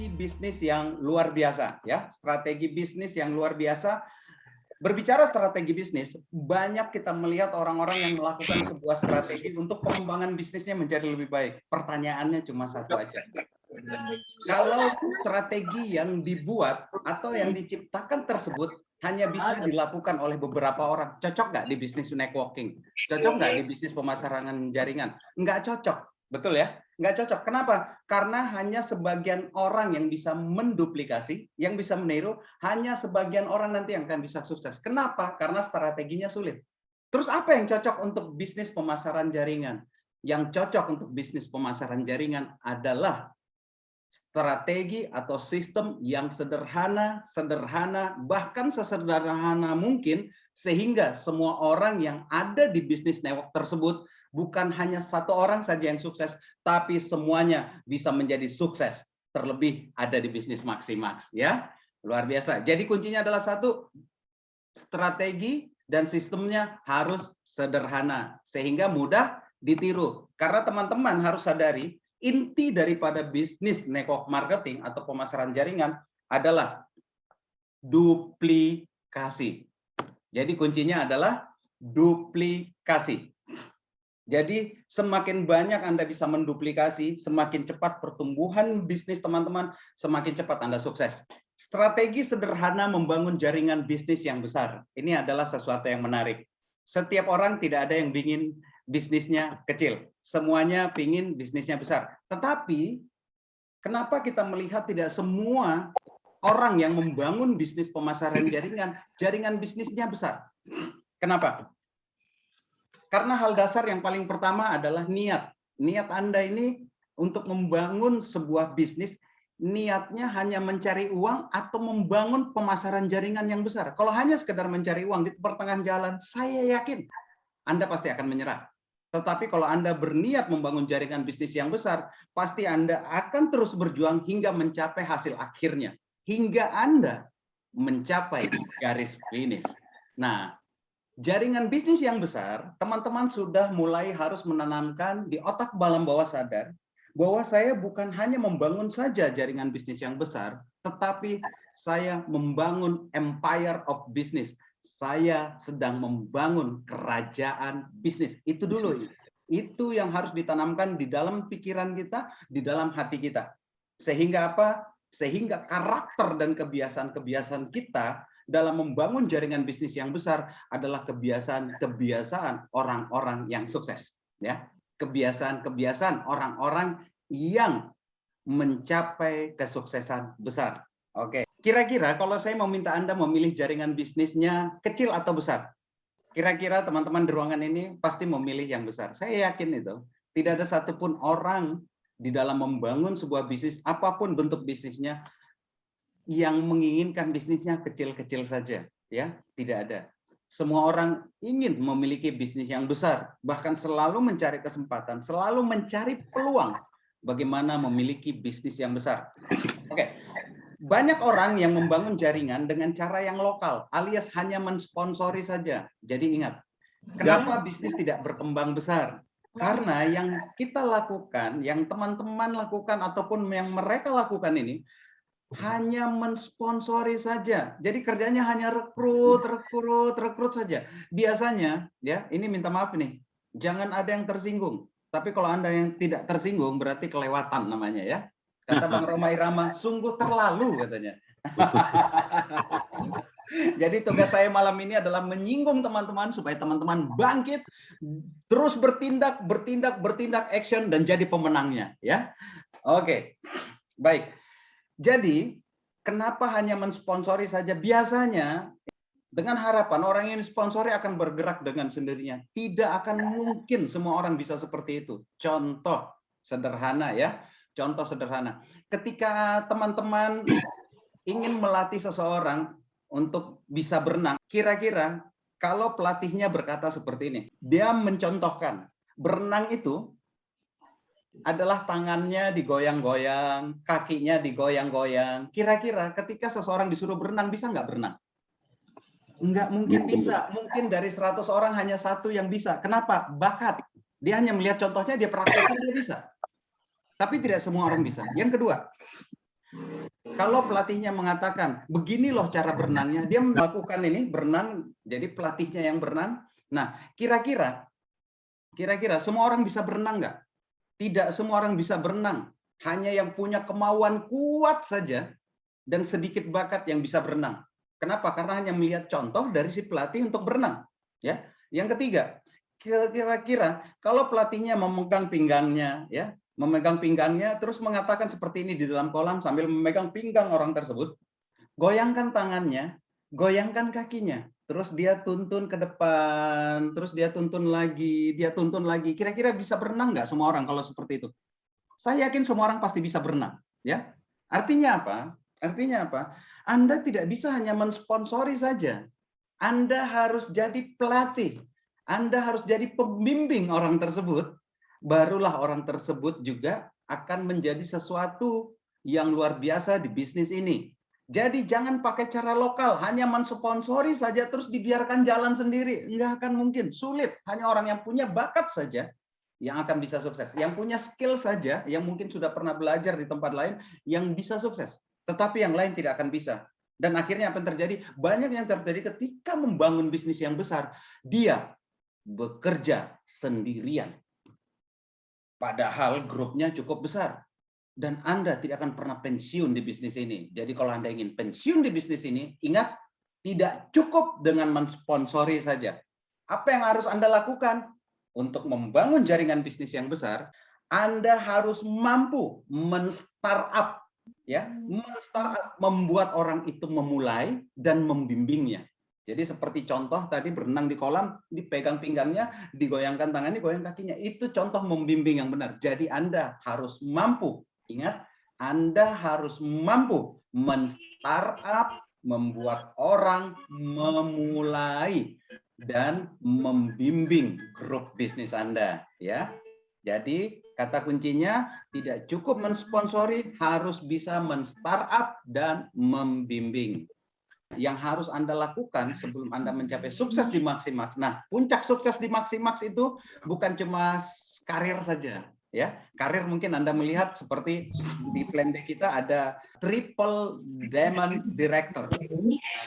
strategi bisnis yang luar biasa, ya. Strategi bisnis yang luar biasa. Berbicara strategi bisnis, banyak kita melihat orang-orang yang melakukan sebuah strategi untuk pengembangan bisnisnya menjadi lebih baik. Pertanyaannya cuma satu aja. Kalau strategi yang dibuat atau yang diciptakan tersebut hanya bisa dilakukan oleh beberapa orang, cocok nggak di bisnis networking? Cocok nggak di bisnis pemasaran jaringan? Nggak cocok, betul ya? Nggak cocok. Kenapa? Karena hanya sebagian orang yang bisa menduplikasi, yang bisa meniru, hanya sebagian orang nanti yang akan bisa sukses. Kenapa? Karena strateginya sulit. Terus apa yang cocok untuk bisnis pemasaran jaringan? Yang cocok untuk bisnis pemasaran jaringan adalah strategi atau sistem yang sederhana, bahkan sesederhana mungkin, sehingga semua orang yang ada di bisnis network tersebut bukan hanya satu orang saja yang sukses, tapi semuanya bisa menjadi sukses. Terlebih ada di bisnis Maximax, ya. Luar biasa. Jadi kuncinya adalah satu, strategi dan sistemnya harus sederhana sehingga mudah ditiru. Karena teman-teman harus sadari, inti daripada bisnis network marketing atau pemasaran jaringan adalah duplikasi. Jadi kuncinya adalah duplikasi. Jadi semakin banyak Anda bisa menduplikasi, semakin cepat pertumbuhan bisnis teman-teman, semakin cepat Anda sukses. Strategi sederhana membangun jaringan bisnis yang besar. Ini adalah sesuatu yang menarik. Setiap orang tidak ada yang ingin bisnisnya kecil. Semuanya ingin bisnisnya besar. Tetapi, kenapa kita melihat tidak semua orang yang membangun bisnis pemasaran jaringan bisnisnya besar? Kenapa? Karena hal dasar yang paling pertama adalah niat. Niat Anda ini untuk membangun sebuah bisnis, niatnya hanya mencari uang atau membangun pemasaran jaringan yang besar. Kalau hanya sekedar mencari uang di pertengahan jalan, saya yakin Anda pasti akan menyerah. Tetapi kalau Anda berniat membangun jaringan bisnis yang besar, pasti Anda akan terus berjuang hingga mencapai hasil akhirnya. Hingga Anda mencapai garis finish. Nah, jaringan bisnis yang besar, teman-teman sudah mulai harus menanamkan di otak balam bawah sadar bahwa saya bukan hanya membangun saja jaringan bisnis yang besar, tetapi saya membangun empire of business. Saya sedang membangun kerajaan bisnis. Itu dulu. Itu yang harus ditanamkan di dalam pikiran kita, di dalam hati kita. Sehingga apa? Sehingga karakter dan kebiasaan-kebiasaan kita dalam membangun jaringan bisnis yang besar adalah kebiasaan-kebiasaan orang-orang yang sukses, ya. Kebiasaan-kebiasaan orang-orang yang mencapai kesuksesan besar. Oke. Kira-kira kalau saya meminta Anda memilih jaringan bisnisnya kecil atau besar, kira-kira teman-teman di ruangan ini pasti memilih yang besar. Saya yakin itu. Tidak ada satupun orang di dalam membangun sebuah bisnis, apapun bentuk bisnisnya, yang menginginkan bisnisnya kecil-kecil saja, ya. Tidak ada. Semua orang ingin memiliki bisnis yang besar, bahkan selalu mencari kesempatan, selalu mencari peluang bagaimana memiliki bisnis yang besar. Oke. Banyak orang yang membangun jaringan dengan cara yang lokal, alias hanya mensponsori saja. Jadi ingat, kenapa bisnis tidak berkembang besar? Karena yang kita lakukan, yang teman-teman lakukan ataupun yang mereka lakukan ini hanya mensponsori saja. Jadi kerjanya hanya rekrut saja. Biasanya, ya, ini minta maaf nih, jangan ada yang tersinggung. Tapi kalau Anda yang tidak tersinggung berarti kelewatan namanya, ya. Kata Bang Roma Irama, sungguh terlalu katanya. Jadi tugas saya malam ini adalah menyinggung teman-teman supaya teman-teman bangkit, terus bertindak, action dan jadi pemenangnya, ya. Oke. Baik. Jadi, kenapa hanya mensponsori saja? Biasanya dengan harapan orang yang sponsori akan bergerak dengan sendirinya. Tidak akan mungkin semua orang bisa seperti itu. Contoh sederhana, ya. Contoh sederhana, ketika teman-teman ingin melatih seseorang untuk bisa berenang, kira-kira kalau pelatihnya berkata seperti ini, dia mencontohkan, berenang itu adalah tangannya digoyang-goyang, kakinya digoyang-goyang. Kira-kira ketika seseorang disuruh berenang, bisa nggak berenang? Nggak mungkin bisa. Mungkin dari 100 orang hanya satu yang bisa. Kenapa? Bakat. Dia hanya melihat contohnya, dia praktekkan, dia bisa. Tapi tidak semua orang bisa. Yang kedua, Kalau pelatihnya mengatakan, begini loh cara berenangnya, dia melakukan ini, berenang, jadi pelatihnya yang berenang. Nah, kira-kira semua orang bisa berenang nggak? Tidak semua orang bisa berenang. Hanya yang punya kemauan kuat saja dan sedikit bakat yang bisa berenang. Kenapa? Karena hanya melihat contoh dari si pelatih untuk berenang. Ya. Yang ketiga, kira-kira kalau pelatihnya memegang pinggangnya, ya, memegang pinggangnya terus mengatakan seperti ini di dalam kolam sambil memegang pinggang orang tersebut, goyangkan tangannya, goyangkan kakinya, terus dia tuntun ke depan, terus dia tuntun lagi, dia tuntun lagi. Kira-kira bisa berenang nggak semua orang kalau seperti itu? Saya yakin semua orang pasti bisa berenang, ya. Artinya apa? Artinya apa? Anda tidak bisa hanya mensponsori saja. Anda harus jadi pelatih. Anda harus jadi pembimbing orang tersebut. Barulah orang tersebut juga akan menjadi sesuatu yang luar biasa di bisnis ini. Jadi jangan pakai cara lokal, hanya mensponsori saja terus dibiarkan jalan sendiri. Enggak akan mungkin, sulit. Hanya orang yang punya bakat saja yang akan bisa sukses. Yang punya skill saja, yang mungkin sudah pernah belajar di tempat lain, yang bisa sukses. Tetapi yang lain tidak akan bisa. Dan akhirnya apa yang terjadi? Banyak yang terjadi ketika membangun bisnis yang besar, dia bekerja sendirian. Padahal grupnya cukup besar. Dan Anda tidak akan pernah pensiun di bisnis ini. Jadi kalau Anda ingin pensiun di bisnis ini, ingat, tidak cukup dengan mensponsori saja. Apa yang harus Anda lakukan? Untuk membangun jaringan bisnis yang besar, Anda harus mampu men-startup, ya, men-startup, membuat orang itu memulai dan membimbingnya. Jadi seperti contoh tadi berenang di kolam, dipegang pinggangnya, digoyangkan tangannya, goyang kakinya. Itu contoh membimbing yang benar. Jadi Anda harus mampu, ingat, Anda harus mampu men-startup, membuat orang memulai dan membimbing grup bisnis Anda, ya. Jadi kata kuncinya tidak cukup mensponsori, harus bisa men-startup dan membimbing. Yang harus Anda lakukan sebelum Anda mencapai sukses di Maximax. Nah, puncak sukses di Maximax itu bukan cuma karir saja, ya. Karir mungkin Anda melihat seperti di plan B kita ada triple diamond director.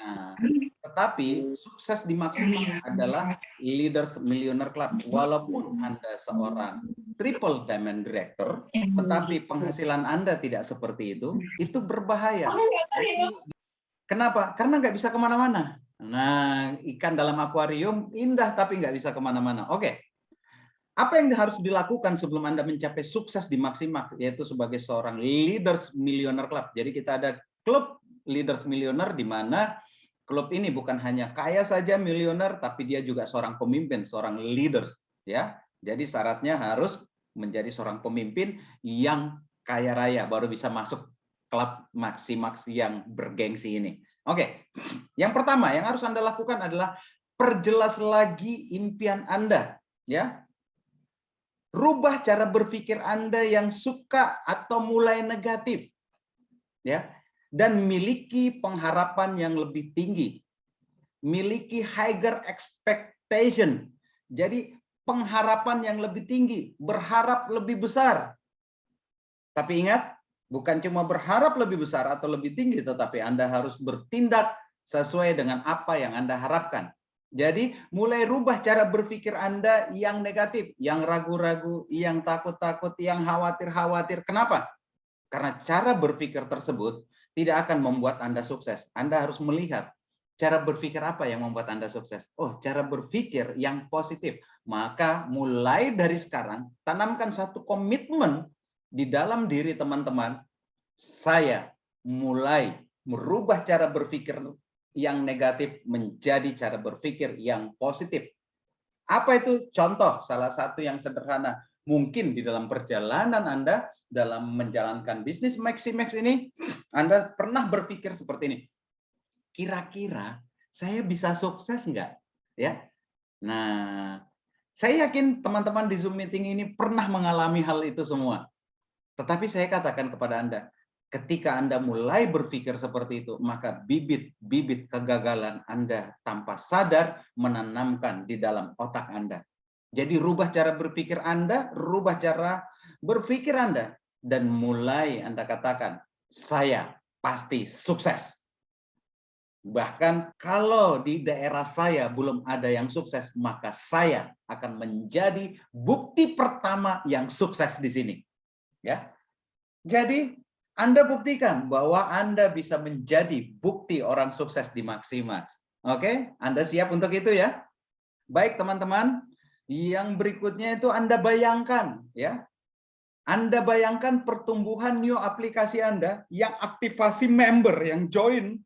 Nah, tetapi sukses di Maximax adalah Leaders Millionaire Club. Walaupun Anda seorang triple diamond director, tetapi penghasilan Anda tidak seperti itu berbahaya. Kenapa? Karena nggak bisa kemana-mana. Nah, ikan dalam akuarium indah tapi nggak bisa kemana-mana. Oke. Apa yang harus dilakukan sebelum Anda mencapai sukses di Maximax, yaitu sebagai seorang Leaders Millionaire Club. Jadi kita ada klub Leaders Millionaire di mana klub ini bukan hanya kaya saja milioner, tapi dia juga seorang pemimpin, seorang leaders, ya. Jadi syaratnya harus menjadi seorang pemimpin yang kaya raya baru bisa masuk klub Maximax yang bergengsi ini. Oke, yang pertama yang harus Anda lakukan adalah perjelas lagi impian Anda, ya. Rubah cara berpikir Anda yang suka atau mulai negatif, ya, dan miliki pengharapan yang lebih tinggi. Miliki higher expectation. Jadi pengharapan yang lebih tinggi, berharap lebih besar. Tapi ingat, bukan cuma berharap lebih besar atau lebih tinggi, tetapi Anda harus bertindak sesuai dengan apa yang Anda harapkan. Jadi mulai rubah cara berpikir Anda yang negatif, yang ragu-ragu, yang takut-takut, yang khawatir-khawatir. Kenapa? Karena cara berpikir tersebut tidak akan membuat Anda sukses. Anda harus melihat cara berpikir apa yang membuat Anda sukses. Oh, cara berpikir yang positif. Maka mulai dari sekarang, tanamkan satu komitmen di dalam diri teman-teman. Saya mulai merubah cara berpikir yang negatif menjadi cara berpikir yang positif. Apa itu? Contoh, salah satu yang sederhana. Mungkin di dalam perjalanan Anda, dalam menjalankan bisnis Maximax ini, Anda pernah berpikir seperti ini. Kira-kira saya bisa sukses nggak? Ya. Nah, saya yakin teman-teman di Zoom meeting ini pernah mengalami hal itu semua. Tetapi saya katakan kepada Anda, ketika Anda mulai berpikir seperti itu, maka bibit-bibit kegagalan Anda tanpa sadar menanamkan di dalam otak Anda. Jadi rubah cara berpikir Anda, rubah cara berpikir Anda, dan mulai Anda katakan, saya pasti sukses. Bahkan kalau di daerah saya belum ada yang sukses, maka saya akan menjadi bukti pertama yang sukses di sini. Ya. Jadi Anda buktikan bahwa Anda bisa menjadi bukti orang sukses di Maximax. Oke, Anda siap untuk itu ya? Baik teman-teman, yang berikutnya itu Anda bayangkan ya. Anda bayangkan pertumbuhan new aplikasi Anda yang aktivasi member yang join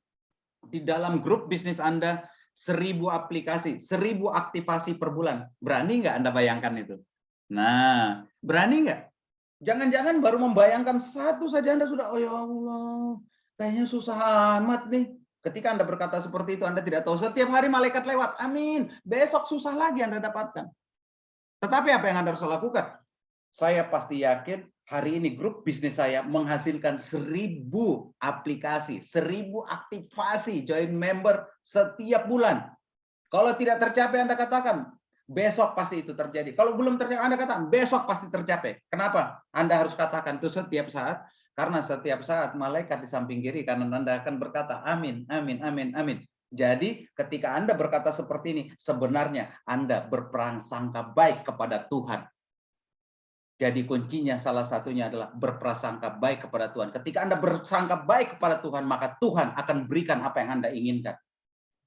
di dalam grup bisnis Anda 1000 aplikasi, 1000 aktivasi per bulan. Berani nggak Anda bayangkan itu? Nah, berani nggak? Jangan-jangan baru membayangkan satu saja Anda sudah, oh ya Allah, kayaknya susah amat nih. Ketika Anda berkata seperti itu, Anda tidak tahu setiap hari malaikat lewat. Amin. Besok susah lagi Anda dapatkan. Tetapi apa yang Anda harus lakukan? Saya pasti yakin hari ini grup bisnis saya menghasilkan 1000 aplikasi, 1000 aktivasi join member setiap bulan. Kalau tidak tercapai Anda katakan, besok pasti itu terjadi. Kalau belum tercapai Anda katakan, besok pasti tercapai. Kenapa? Anda harus katakan itu setiap saat, karena setiap saat malaikat di samping kiri kanan Anda akan berkata, amin, amin, amin, amin. Jadi ketika Anda berkata seperti ini, sebenarnya Anda berprasangka baik kepada Tuhan. Jadi kuncinya salah satunya adalah berprasangka baik kepada Tuhan. Ketika Anda bersangka baik kepada Tuhan, maka Tuhan akan berikan apa yang Anda inginkan.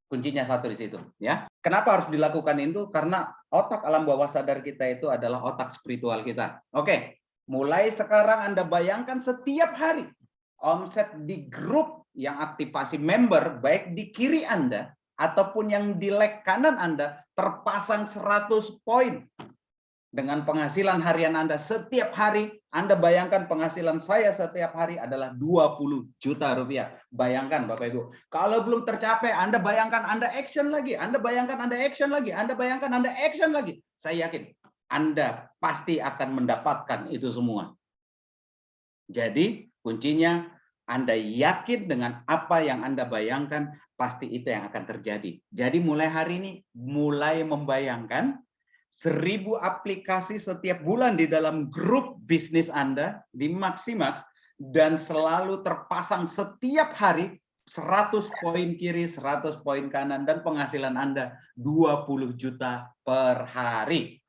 Kuncinya satu di situ, ya. Kenapa harus dilakukan itu? Karena otak alam bawah sadar kita itu adalah otak spiritual kita. Oke, mulai sekarang Anda bayangkan setiap hari omset di grup yang aktivasi member, baik di kiri Anda ataupun yang di leg kanan Anda, terpasang 100 poin. Dengan penghasilan harian Anda setiap hari, Anda bayangkan penghasilan saya setiap hari adalah 20 juta rupiah. Bayangkan Bapak Ibu. Kalau belum tercapai, Anda bayangkan Anda action lagi. Anda bayangkan Anda action lagi. Anda bayangkan Anda action lagi. Saya yakin Anda pasti akan mendapatkan itu semua. Jadi kuncinya Anda yakin dengan apa yang Anda bayangkan, pasti itu yang akan terjadi. Jadi mulai hari ini, mulai membayangkan 1000 aplikasi setiap bulan di dalam grup bisnis Anda di Maximax dan selalu terpasang setiap hari 100 poin kiri, 100 poin kanan dan penghasilan Anda 20 juta per hari.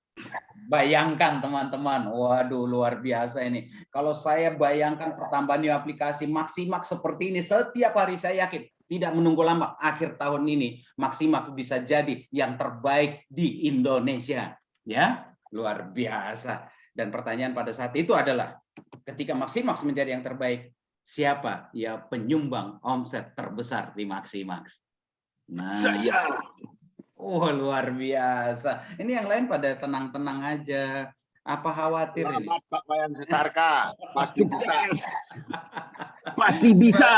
Bayangkan teman-teman, waduh luar biasa ini. Kalau saya bayangkan pertambahan new aplikasi Maximax seperti ini setiap hari, saya yakin tidak menunggu lama, akhir tahun ini Maximax bisa jadi yang terbaik di Indonesia. Ya, luar biasa. Dan pertanyaan pada saat itu adalah, ketika Maximax menjadi yang terbaik, siapa ya penyumbang omset terbesar di Maximax? Nah, Saya. oh luar biasa. Ini yang lain pada tenang-tenang aja. Apa khawatir ini? Selamat Pak Wayan Setarka, pasti bisa. Pasti bisa.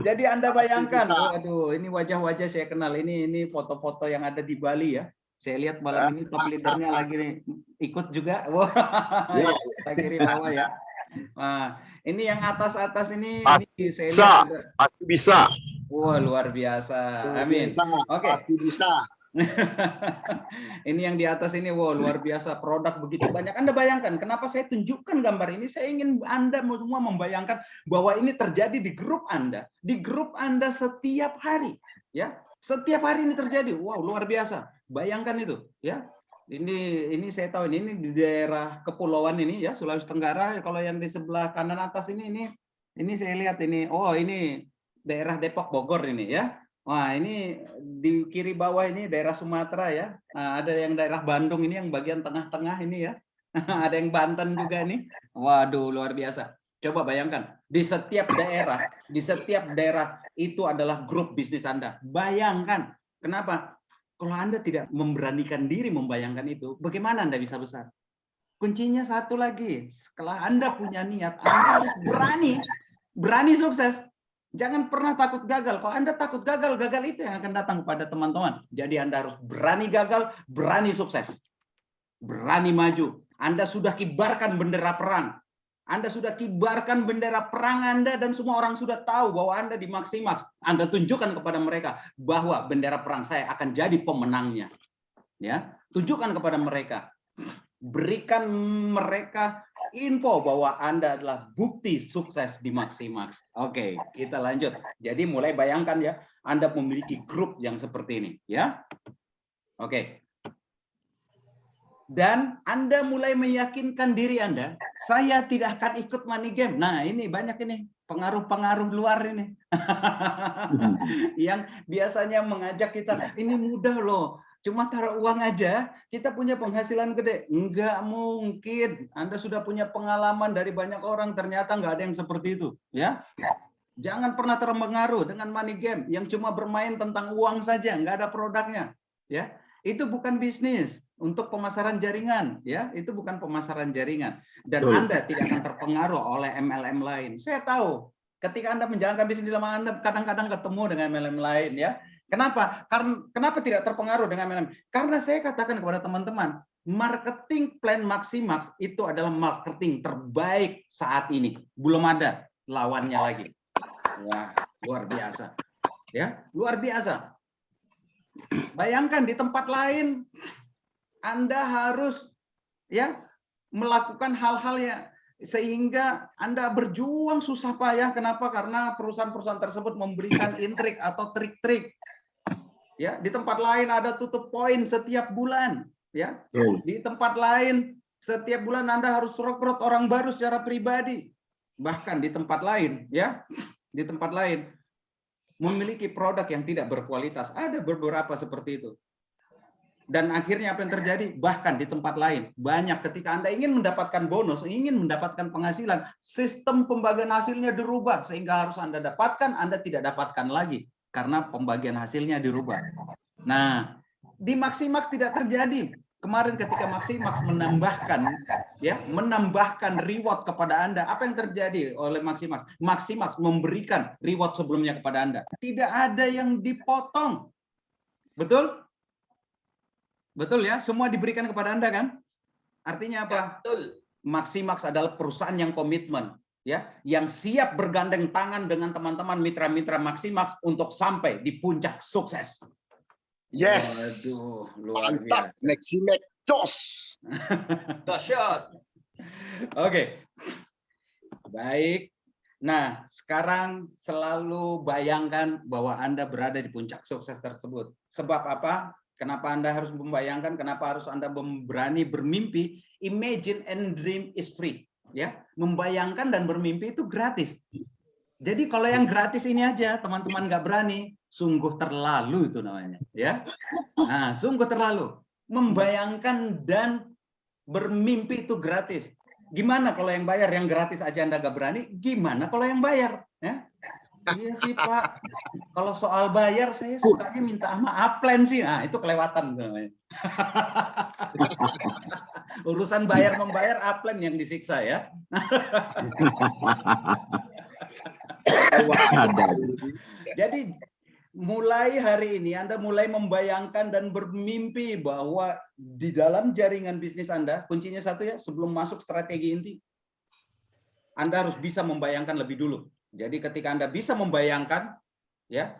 Jadi Anda bayangkan, Pasti bisa. waduh, ini wajah-wajah saya kenal. Ini foto-foto yang ada di Bali ya. Saya lihat malam ini top leadernya lagi nih, ikut juga. Wah, Ya. kita kiri bawah ya. Nah, ini yang atas-atas ini saya Bisa. lihat ada. Pasti bisa. Wah, luar biasa. Amin. Bisa, Oke. pasti bisa. Ini yang di atas ini, wow, luar biasa, produk begitu banyak. Anda bayangkan, kenapa saya tunjukkan gambar ini? Saya ingin Anda semua membayangkan bahwa ini terjadi di grup Anda setiap hari, ya. Setiap hari ini terjadi. Wow, luar biasa. Bayangkan itu, ya. Ini saya tahu ini di daerah kepulauan ini ya, Sulawesi Tenggara. Kalau yang di sebelah kanan atas ini saya lihat ini. Oh, ini daerah Depok Bogor ini ya. Wah, ini di kiri bawah ini daerah Sumatera ya. Nah, ada yang daerah Bandung ini yang bagian tengah-tengah ini ya. Ada yang Banten juga nih. Waduh, luar biasa. Coba bayangkan, di setiap daerah itu adalah grup bisnis Anda. Bayangkan, kenapa? Kalau Anda tidak memberanikan diri membayangkan itu, bagaimana Anda bisa besar? Kuncinya satu lagi, setelah Anda punya niat, Anda harus berani sukses. Jangan pernah takut gagal. Kalau Anda takut gagal, gagal itu yang akan datang kepada teman-teman. Jadi Anda harus berani gagal, berani sukses. Berani maju. Anda sudah kibarkan bendera perang. Anda sudah kibarkan bendera perang Anda dan semua orang sudah tahu bahwa Anda di Maximax. Anda tunjukkan kepada mereka bahwa bendera perang saya akan jadi pemenangnya. Ya, tunjukkan kepada mereka. Berikan mereka info bahwa Anda adalah bukti sukses di Maximax. Oke, kita lanjut. Jadi mulai bayangkan ya, Anda memiliki grup yang seperti ini, ya. Oke. Dan Anda mulai meyakinkan diri Anda, saya tidak akan ikut money game. Nah, ini banyak ini pengaruh-pengaruh luar ini. Yang biasanya mengajak kita, ini mudah loh. Cuma taruh uang aja, kita punya penghasilan gede. Enggak mungkin. Anda sudah punya pengalaman dari banyak orang, ternyata nggak ada yang seperti itu. Ya, jangan pernah terpengaruh dengan money game yang cuma bermain tentang uang saja, nggak ada produknya. Ya, itu bukan bisnis untuk pemasaran jaringan. Ya, itu bukan pemasaran jaringan. Dan Anda tidak akan terpengaruh oleh MLM lain. Saya tahu, ketika Anda menjalankan bisnis di lama Anda kadang-kadang ketemu dengan MLM lain, ya. Kenapa? Karena kenapa tidak terpengaruh dengan MLM? Karena saya katakan kepada teman-teman, marketing plan Maximax itu adalah marketing terbaik saat ini. Belum ada lawannya lagi. Wah, luar biasa. Ya, luar biasa. Bayangkan di tempat lain Anda harus ya melakukan hal-hal yang sehingga Anda berjuang susah payah. Kenapa? Karena perusahaan-perusahaan tersebut memberikan intrik atau trik-trik. Ya, di tempat lain ada tutup poin setiap bulan, ya. Di tempat lain setiap bulan Anda harus rekrut orang baru secara pribadi. Bahkan di tempat lain, ya, di tempat lain memiliki produk yang tidak berkualitas. Ada beberapa seperti itu. Dan akhirnya apa yang terjadi? Bahkan di tempat lain, banyak ketika Anda ingin mendapatkan bonus, ingin mendapatkan penghasilan, sistem pembagian hasilnya dirubah sehingga harus Anda dapatkan, Anda tidak dapatkan lagi. Karena pembagian hasilnya dirubah. Nah, di Maximax tidak terjadi. Kemarin ketika Maximax menambahkan reward kepada Anda, apa yang terjadi oleh Maximax? Maximax memberikan reward sebelumnya kepada Anda. Tidak ada yang dipotong. Betul? Betul ya? Semua diberikan kepada Anda kan? Artinya apa? Ya, betul. Maximax adalah perusahaan yang komitmen, ya, yang siap bergandeng tangan dengan teman-teman mitra-mitra Maximax untuk sampai di puncak sukses. Yes. Waduh, luar mantap. biasa. Maximax tos. Dahsyat. Oke. Baik. Nah, sekarang selalu bayangkan bahwa Anda berada di puncak sukses tersebut. Sebab apa? Kenapa Anda harus membayangkan? Kenapa harus Anda berani bermimpi? Imagine and dream is free. Ya, membayangkan dan bermimpi itu gratis. Jadi kalau yang gratis ini aja teman-teman nggak berani, sungguh terlalu itu namanya, ya. Nah, sungguh terlalu. Membayangkan dan bermimpi itu gratis. Gimana kalau yang bayar? Yang gratis aja Anda nggak berani, gimana kalau yang bayar? Ya? Iya sih Pak. Kalau soal bayar saya sukanya minta sama upline sih. Nah, itu kelewatan namanya. Urusan bayar membayar upline yang disiksa ya. Jadi mulai hari ini Anda mulai membayangkan dan bermimpi bahwa di dalam jaringan bisnis Anda, kuncinya satu ya, sebelum masuk strategi inti, Anda harus bisa membayangkan lebih dulu. Jadi ketika Anda bisa membayangkan, ya,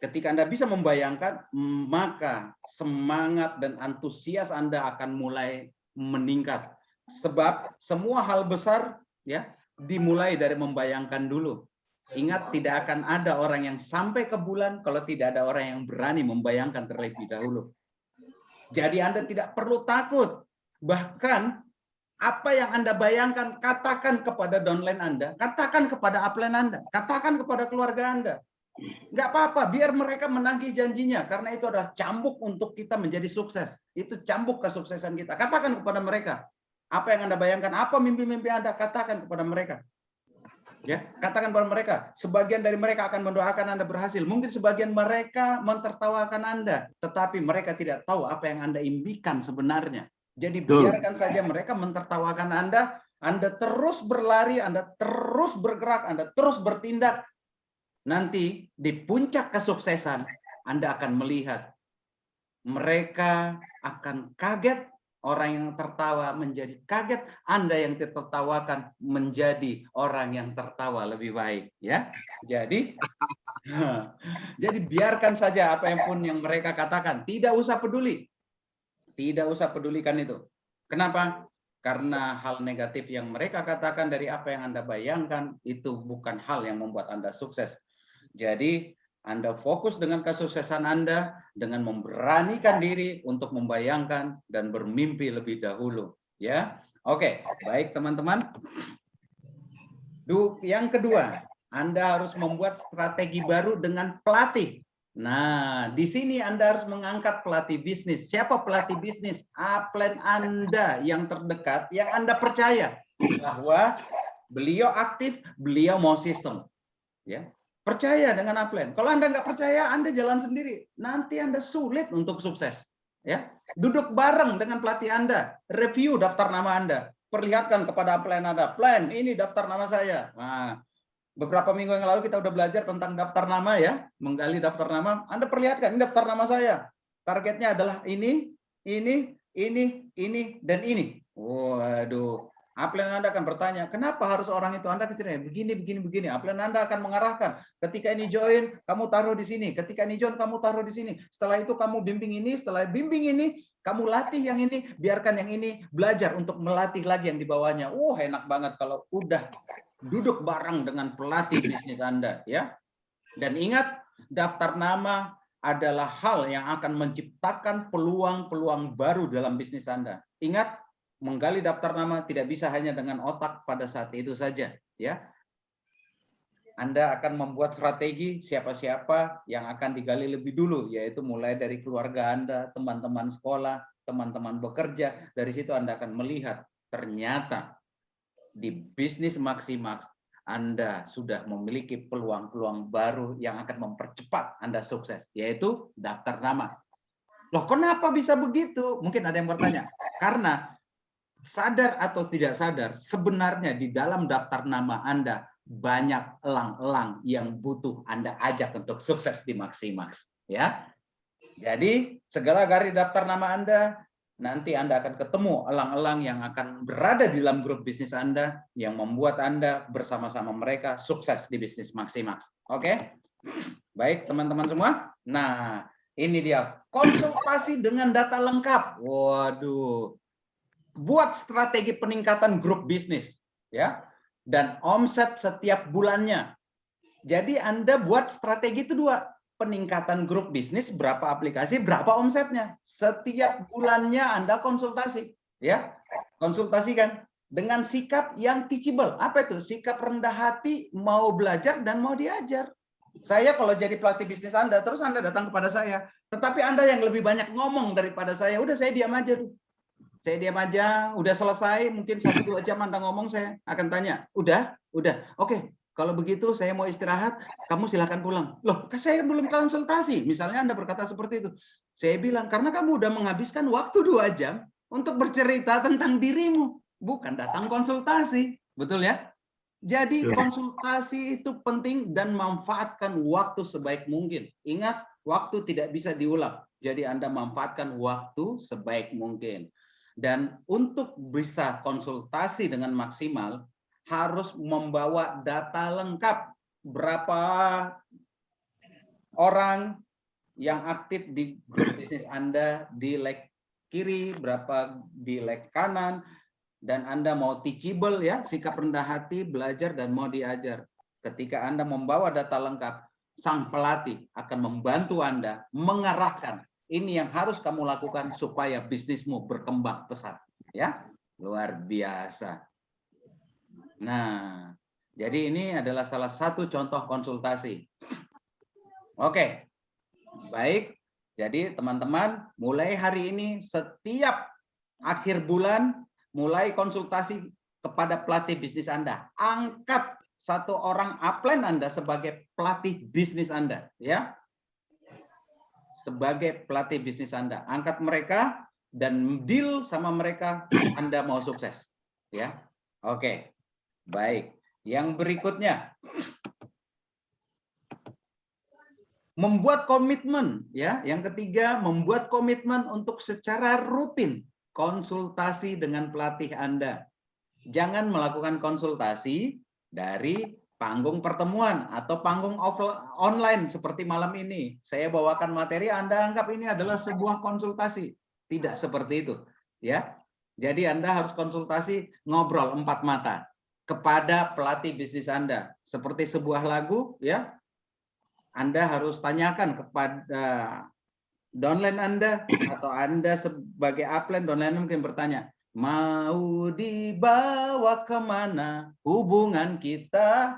ketika Anda bisa membayangkan, maka semangat dan antusias Anda akan mulai meningkat. Sebab semua hal besar, ya, dimulai dari membayangkan dulu. Ingat, tidak akan ada orang yang sampai ke bulan kalau tidak ada orang yang berani membayangkan terlebih dahulu. Jadi Anda tidak perlu takut. Bahkan apa yang Anda bayangkan, katakan kepada downline Anda, katakan kepada upline Anda, katakan kepada keluarga Anda. Nggak apa-apa, biar mereka menagih janjinya, karena itu adalah cambuk untuk kita menjadi sukses. Itu cambuk kesuksesan kita. Katakan kepada mereka, apa yang Anda bayangkan, apa mimpi-mimpi Anda, katakan kepada mereka. Ya, katakan kepada mereka. Sebagian dari mereka akan mendoakan Anda berhasil. Mungkin sebagian mereka mentertawakan Anda, tetapi mereka tidak tahu apa yang Anda impikan sebenarnya. Jadi biarkan saja mereka mentertawakan Anda. Anda terus berlari, Anda terus bergerak, Anda terus bertindak. Nanti di puncak kesuksesan Anda akan melihat mereka akan kaget. Orang yang tertawa menjadi kaget, Anda yang tertawakan menjadi orang yang tertawa lebih baik, ya. Jadi biarkan saja apa yang pun yang mereka katakan, tidak usah peduli. Tidak usah pedulikan itu. Kenapa? Karena hal negatif yang mereka katakan dari apa yang Anda bayangkan itu bukan hal yang membuat Anda sukses. Jadi Anda fokus dengan kesuksesan Anda dengan memberanikan diri untuk membayangkan dan bermimpi lebih dahulu. Ya, oke, baik teman-teman. Yang kedua, Anda harus membuat strategi baru dengan pelatih. Nah, di sini Anda harus mengangkat pelatih bisnis. Siapa pelatih bisnis? Upline Anda yang terdekat, yang Anda percaya bahwa beliau aktif, beliau mau sistem. Ya, percaya dengan upline. Kalau Anda nggak percaya, Anda jalan sendiri. Nanti Anda sulit untuk sukses. Ya, duduk bareng dengan pelatih Anda, review daftar nama Anda, perlihatkan kepada upline Anda, plan ini daftar nama saya. Nah, beberapa minggu yang lalu kita udah belajar tentang daftar nama ya, menggali daftar nama. Anda perlihatkan, ini daftar nama saya. Targetnya adalah ini, dan ini. Waduh, upline Anda akan bertanya, kenapa harus orang itu? Anda kecilnya begini. Upline Anda akan mengarahkan, ketika ini join, kamu taruh di sini. Ketika ini join, kamu taruh di sini. Setelah itu kamu bimbing ini, setelah bimbing ini, kamu latih yang ini, biarkan yang ini belajar untuk melatih lagi yang di bawahnya. Enak banget kalau udah duduk bareng dengan pelatih bisnis Anda, ya. Dan ingat, daftar nama adalah hal yang akan menciptakan peluang-peluang baru dalam bisnis Anda. Ingat, menggali daftar nama tidak bisa hanya dengan otak pada saat itu saja, ya. Anda akan membuat strategi siapa-siapa yang akan digali lebih dulu, yaitu mulai dari keluarga Anda, teman-teman sekolah, teman-teman bekerja. Dari situ Anda akan melihat ternyata di bisnis Maximax Anda sudah memiliki peluang-peluang baru yang akan mempercepat Anda sukses, yaitu daftar nama. Loh, kenapa bisa begitu? Mungkin ada yang bertanya. Karena sadar atau tidak sadar, sebenarnya di dalam daftar nama Anda banyak elang-elang yang butuh Anda ajak untuk sukses di Maximax, ya. Jadi, segala dari daftar nama Anda, nanti Anda akan ketemu elang-elang yang akan berada di dalam grup bisnis Anda yang membuat Anda bersama-sama mereka sukses di bisnis Maximax. Oke? Baik, teman-teman semua. Nah, ini dia konsultasi dengan data lengkap. Waduh. Buat strategi peningkatan grup bisnis, ya. Dan omset setiap bulannya. Jadi Anda buat strategi itu dua. Peningkatan grup bisnis, berapa aplikasi, berapa omsetnya. Setiap bulannya Anda konsultasi, ya. Konsultasikan dengan sikap yang teachable. Apa itu? Sikap rendah hati, mau belajar dan mau diajar. Saya kalau jadi pelatih bisnis Anda, terus Anda datang kepada saya, tetapi Anda yang lebih banyak ngomong daripada saya, udah saya diam aja tuh. Saya diam aja, udah selesai, mungkin 1-2 jam Anda ngomong, saya akan tanya, udah, oke. Kalau begitu saya mau istirahat, kamu silakan pulang. Loh, saya belum konsultasi. Misalnya Anda berkata seperti itu. Saya bilang, karena kamu udah menghabiskan waktu 2 jam untuk bercerita tentang dirimu. Bukan datang konsultasi. Betul ya? Jadi konsultasi itu penting dan manfaatkan waktu sebaik mungkin. Ingat, waktu tidak bisa diulang. Jadi Anda manfaatkan waktu sebaik mungkin. Dan untuk bisa konsultasi dengan maksimal, harus membawa data lengkap berapa orang yang aktif di grup bisnis Anda di leg kiri, berapa di leg kanan, dan Anda mau teachable ya, sikap rendah hati, belajar dan mau diajar. Ketika Anda membawa data lengkap, sang pelatih akan membantu Anda mengarahkan ini yang harus kamu lakukan supaya bisnismu berkembang pesat, ya. Luar biasa. Nah, jadi ini adalah salah satu contoh konsultasi. Oke, baik. Jadi teman-teman, mulai hari ini setiap akhir bulan, mulai konsultasi kepada pelatih bisnis Anda. Angkat satu orang upline Anda sebagai pelatih bisnis Anda, ya. Sebagai pelatih bisnis Anda. Angkat mereka dan deal sama mereka, Anda mau sukses, ya. Oke. Baik, yang berikutnya membuat komitmen, ya. Yang ketiga, membuat komitmen untuk secara rutin konsultasi dengan pelatih Anda. Jangan melakukan konsultasi dari panggung pertemuan atau panggung online seperti malam ini. Saya bawakan materi, Anda anggap ini adalah sebuah konsultasi. Tidak seperti itu, ya. Jadi Anda harus konsultasi, ngobrol 4 mata kepada pelatih bisnis Anda. Seperti sebuah lagu, ya. Anda harus tanyakan kepada downline Anda atau Anda sebagai upline, downline mungkin bertanya, mau dibawa kemana hubungan kita?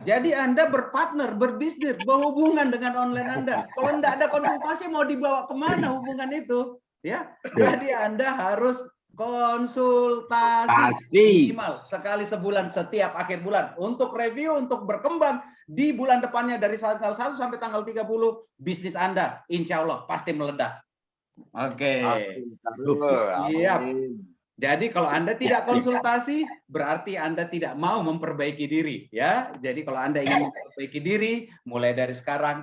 Jadi Anda berpartner, berbisnis, berhubungan dengan online Anda. Kalau tidak ada konsultasi, mau dibawa kemana hubungan itu? Ya, jadi Anda harus konsultasi minimal sekali sebulan, setiap akhir bulan, untuk review, untuk berkembang di bulan depannya dari tanggal 1 sampai tanggal 30, bisnis Anda insya Allah pasti meledak. Oke. Iya. Jadi kalau Anda tidak konsultasi, berarti Anda tidak mau memperbaiki diri, ya. Jadi kalau Anda ingin memperbaiki diri, mulai dari sekarang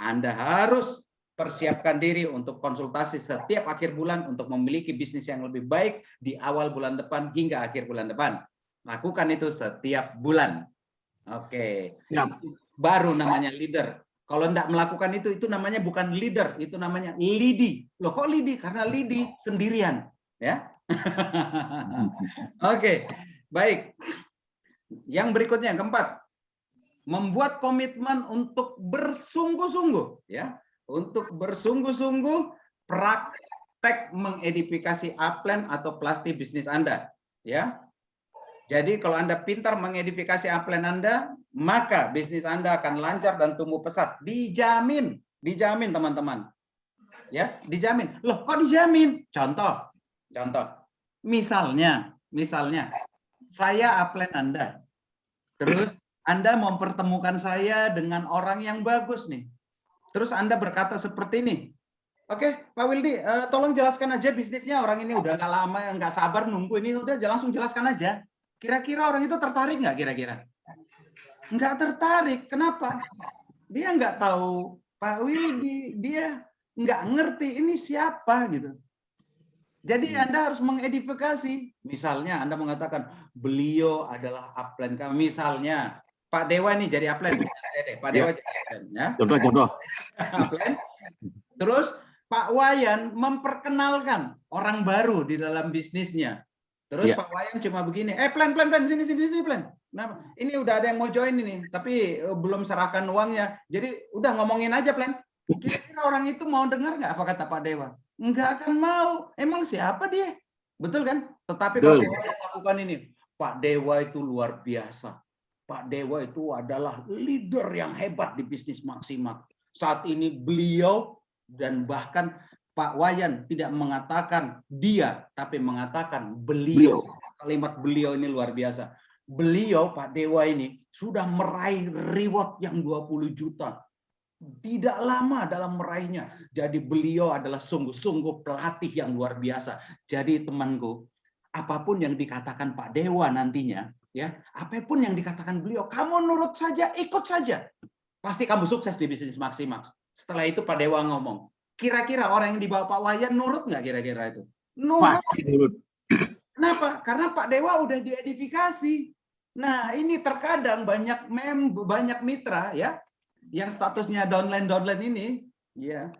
Anda harus persiapkan diri untuk konsultasi setiap akhir bulan untuk memiliki bisnis yang lebih baik di awal bulan depan hingga akhir bulan depan. Lakukan itu setiap bulan. Oke. Baru namanya leader. Kalau tidak melakukan itu namanya bukan leader, itu namanya leady. Loh kok leady? Karena leady sendirian, ya. Oke, baik. Yang berikutnya, yang keempat, membuat komitmen untuk bersungguh-sungguh, ya. Untuk bersungguh-sungguh praktek mengedifikasi upline atau pelatih bisnis Anda, ya. Jadi kalau Anda pintar mengedifikasi upline Anda, maka bisnis Anda akan lancar dan tumbuh pesat. Dijamin, dijamin teman-teman. Ya, dijamin. Loh, kok dijamin? Contoh. Misalnya, saya upline Anda. Terus Anda mempertemukan saya dengan orang yang bagus nih. Terus Anda berkata seperti ini, oke, Pak Wildi, tolong jelaskan aja bisnisnya. Orang ini udah nggak lama, nggak sabar nunggu ini, udah langsung jelaskan aja. Kira-kira orang itu tertarik nggak kira-kira? Nggak tertarik. Kenapa? Dia nggak tahu Pak Wildi, dia nggak ngerti ini siapa gitu. Jadi Anda harus mengedifikasi. Misalnya Anda mengatakan beliau adalah upline kami. Misalnya Pak Dewa nih jadi upline. Pak Dewa jadi upline, ya. Contoh. Upline. Terus Pak Wayan memperkenalkan orang baru di dalam bisnisnya. Terus Pak Wayan cuma begini, plan, sini, plan. Nah, ini udah ada yang mau join ini, tapi belum serahkan uangnya. Jadi udah ngomongin aja plan. Kira-kira orang itu mau dengar nggak apa kata Pak Dewa? Nggak akan mau. Emang siapa dia? Betul kan? Tetapi kalau Pak Wayan lakukan ini, Pak Dewa itu luar biasa. Pak Dewa itu adalah leader yang hebat di bisnis Maximax. Saat ini beliau dan bahkan Pak Wayan tidak mengatakan dia, tapi mengatakan beliau. Kalimat beliau ini luar biasa. Beliau, Pak Dewa ini, sudah meraih reward yang 20 juta. Tidak lama dalam meraihnya. Jadi beliau adalah sungguh-sungguh pelatih yang luar biasa. Jadi temanku, apapun yang dikatakan Pak Dewa nantinya, ya, apapun yang dikatakan beliau, kamu nurut saja, ikut saja. Pasti kamu sukses di bisnis Maximax. Setelah itu Pak Dewa ngomong, kira-kira orang yang dibawa Pak Wayan nurut nggak kira-kira itu? Nurut. Pasti nurut. Kenapa? Karena Pak Dewa udah diedifikasi. Nah, ini terkadang banyak mitra ya, yang statusnya downline ini, ya,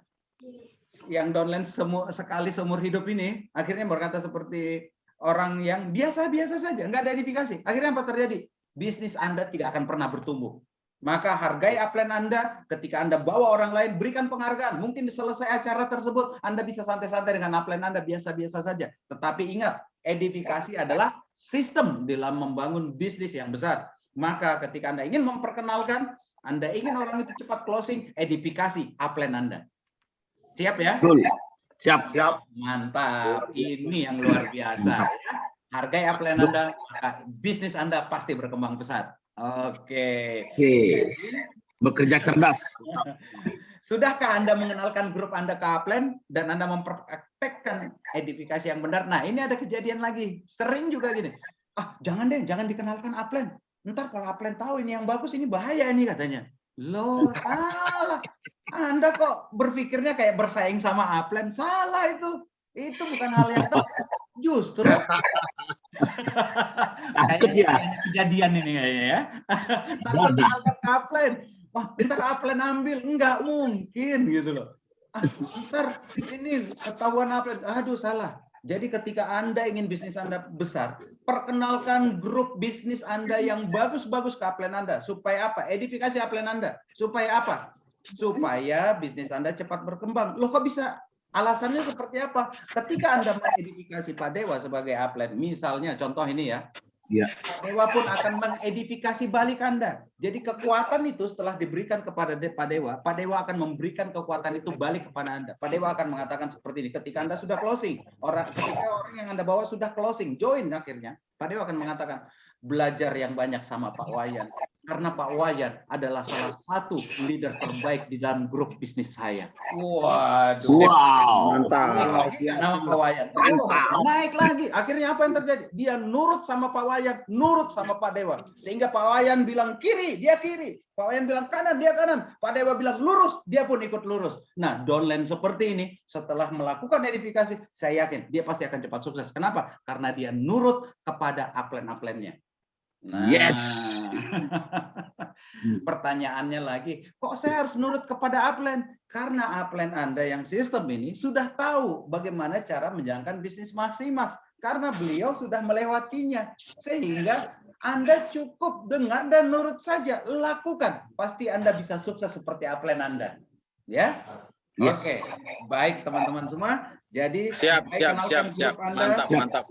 yang downline sekali seumur hidup ini, akhirnya berkata seperti orang yang biasa-biasa saja, nggak ada edifikasi. Akhirnya apa terjadi? Bisnis Anda tidak akan pernah bertumbuh. Maka hargai upline Anda, ketika Anda bawa orang lain, berikan penghargaan. Mungkin selesai acara tersebut, Anda bisa santai-santai dengan upline Anda, biasa-biasa saja. Tetapi ingat, edifikasi adalah sistem dalam membangun bisnis yang besar. Maka ketika Anda ingin memperkenalkan, Anda ingin orang itu cepat closing, edifikasi upline Anda. Siap ya? Betul. Siap. Mantap. Ini yang luar biasa. Ya. Hargai upline Anda, maka bisnis Anda pasti berkembang pesat. Oke. Bekerja cerdas. Sudahkah Anda mengenalkan grup Anda ke upline dan Anda mempraktekkan edifikasi yang benar? Nah, ini ada kejadian lagi. Sering juga gini. Jangan deh, jangan dikenalkan upline. Ntar kalau upline tahu ini yang bagus, ini bahaya ini katanya. Loh, salah. Anda kok berpikirnya kayak bersaing sama upline? Salah itu. Itu bukan hal yang tepat. Justru kayaknya kejadian ini kayaknya ya. Takut upline. Wah, ntar upline ambil. Enggak mungkin gitu loh. Ntar ini ketahuan upline. Aduh, salah. Jadi ketika Anda ingin bisnis Anda besar, perkenalkan grup bisnis Anda yang bagus-bagus ke upline Anda. Supaya apa? Edifikasi upline Anda. Supaya apa? Supaya bisnis Anda cepat berkembang. Loh kok bisa? Alasannya seperti apa? Ketika Anda mengedifikasi Pak Dewa sebagai upline, misalnya contoh ini ya, Ya. Pak Dewa pun akan mengedifikasi balik Anda. Jadi kekuatan itu setelah diberikan kepada Pak Dewa akan memberikan kekuatan itu balik kepada Anda. Pak Dewa akan mengatakan seperti ini, ketika Anda sudah closing, ketika orang yang Anda bawa sudah closing, join akhirnya, Pak Dewa akan mengatakan, belajar yang banyak sama Pak Wayan. Karena Pak Wayan adalah salah satu leader terbaik di dalam grup bisnis saya. Waduh. Wow. Mantap. Nama Pak Wayan. Naik lagi. Akhirnya apa yang terjadi? Dia nurut sama Pak Wayan, nurut sama Pak Dewa. Sehingga Pak Wayan bilang kiri, dia kiri. Pak Wayan bilang kanan, dia kanan. Pak Dewa bilang lurus, dia pun ikut lurus. Nah, downline seperti ini, setelah melakukan edifikasi, saya yakin dia pasti akan cepat sukses. Kenapa? Karena dia nurut kepada upline-upline-nya. Nah, Yes. pertanyaannya lagi, kok saya harus nurut kepada upline? Karena upline Anda yang sistem ini sudah tahu bagaimana cara menjalankan bisnis Maximax. Karena beliau sudah melewatinya. Sehingga Anda cukup dengar dan nurut saja. Lakukan. Pasti Anda bisa sukses seperti upline Anda. Ya? Yes. Oke. Baik teman-teman semua. Jadi, Siap. kenalkan grup Anda. Mantap.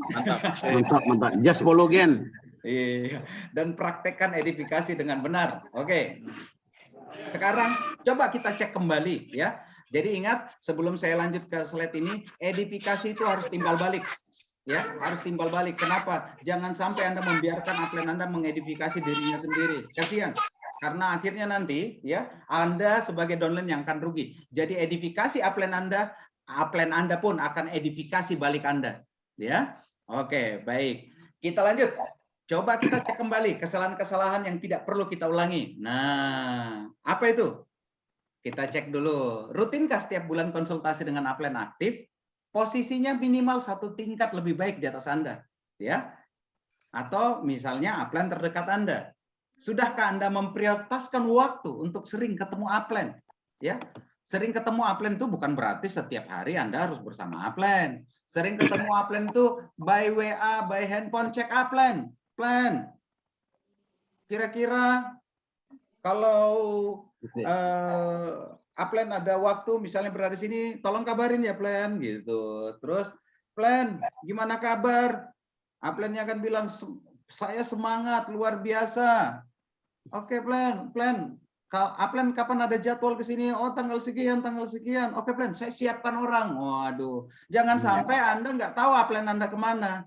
Mantap. Just follow again. Iya, dan praktekkan edifikasi dengan benar. Oke. Sekarang coba kita cek kembali ya. Jadi ingat, sebelum saya lanjut ke slide ini, edifikasi itu harus timbal balik. Ya, harus timbal balik. Kenapa? Jangan sampai Anda membiarkan upline Anda mengedifikasi dirinya sendiri. Kasihan. Karena akhirnya nanti ya, Anda sebagai downline yang akan rugi. Jadi edifikasi upline Anda pun akan edifikasi balik Anda. Ya. Oke, baik. Kita lanjut. Coba kita cek kembali kesalahan-kesalahan yang tidak perlu kita ulangi. Nah, apa itu? Kita cek dulu. Rutinkah setiap bulan konsultasi dengan upline aktif? Posisinya minimal 1 tingkat lebih baik di atas Anda, ya? Atau misalnya upline terdekat Anda. Sudahkah Anda memprioritaskan waktu untuk sering ketemu upline? Ya, sering ketemu upline itu bukan berarti setiap hari Anda harus bersama upline. Sering ketemu upline itu by WA, by handphone, cek upline. Plan. Kira-kira kalau upline ada waktu misalnya berada di sini, tolong kabarin ya plan gitu. Terus plan, gimana kabar? Upline-nya akan bilang saya semangat luar biasa. Oke plan. Upline kapan ada jadwal ke sini? Oh tanggal sekian. Oke plan, saya siapkan orang. Waduh, jangan sampai Anda nggak tahu upline Anda kemana.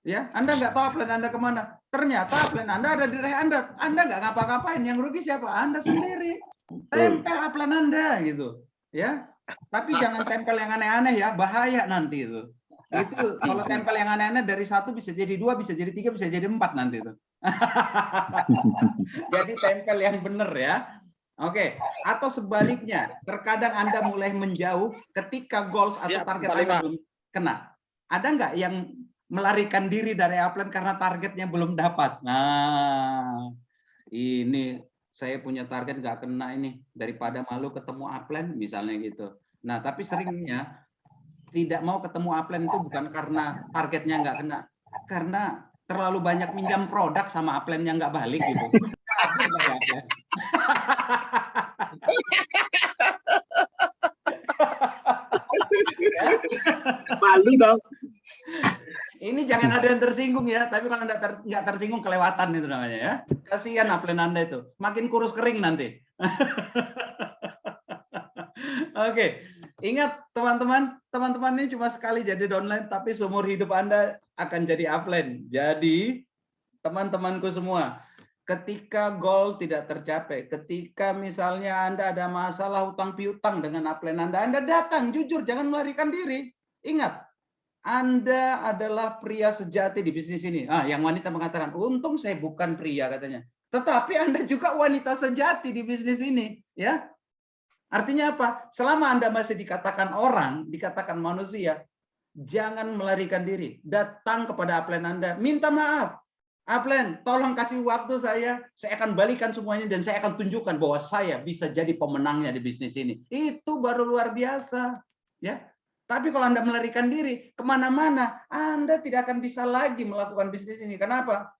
Ya, Anda nggak tahu upline Anda kemana. Ternyata upline Anda ada di daerah Anda. Anda nggak ngapa-ngapain. Yang rugi siapa? Anda sendiri. Tempel upline Anda gitu. Ya. Tapi jangan tempel yang aneh-aneh ya. Bahaya nanti itu. Itu kalau tempel yang aneh-aneh dari 1 bisa jadi 2, bisa jadi 3, bisa jadi 4 nanti itu. Jadi tempel yang benar ya. Oke. Atau sebaliknya, terkadang Anda mulai menjauh ketika goals atau target Anda belum kena. Ada nggak yang melarikan diri dari upline karena targetnya belum dapat? Nah, ini saya punya target nggak kena ini, daripada malu ketemu upline misalnya gitu. Nah, tapi seringnya tidak mau ketemu upline itu bukan karena targetnya nggak kena, karena terlalu banyak minjam produk sama upline-nya nggak balik gitu. Malu dong. Ini jangan ada yang tersinggung ya, tapi kalau nggak tersinggung kelewatan itu namanya ya. Kasihan upline Anda itu, makin kurus kering nanti. Oke, ingat teman-teman ini cuma sekali jadi downline, tapi seumur hidup Anda akan jadi upline. Jadi teman-temanku semua, ketika goal tidak tercapai, ketika misalnya Anda ada masalah hutang piutang dengan upline Anda datang jujur, jangan melarikan diri. Ingat, Anda adalah pria sejati di bisnis ini. Yang wanita mengatakan, untung saya bukan pria katanya. Tetapi Anda juga wanita sejati di bisnis ini, ya. Artinya apa? Selama Anda masih dikatakan orang, dikatakan manusia, jangan melarikan diri. Datang kepada upline Anda, minta maaf. Upline, tolong kasih waktu saya akan balikan semuanya dan saya akan tunjukkan bahwa saya bisa jadi pemenangnya di bisnis ini. Itu baru luar biasa, ya. Tapi kalau Anda melarikan diri kemana-mana, Anda tidak akan bisa lagi melakukan bisnis ini. Kenapa?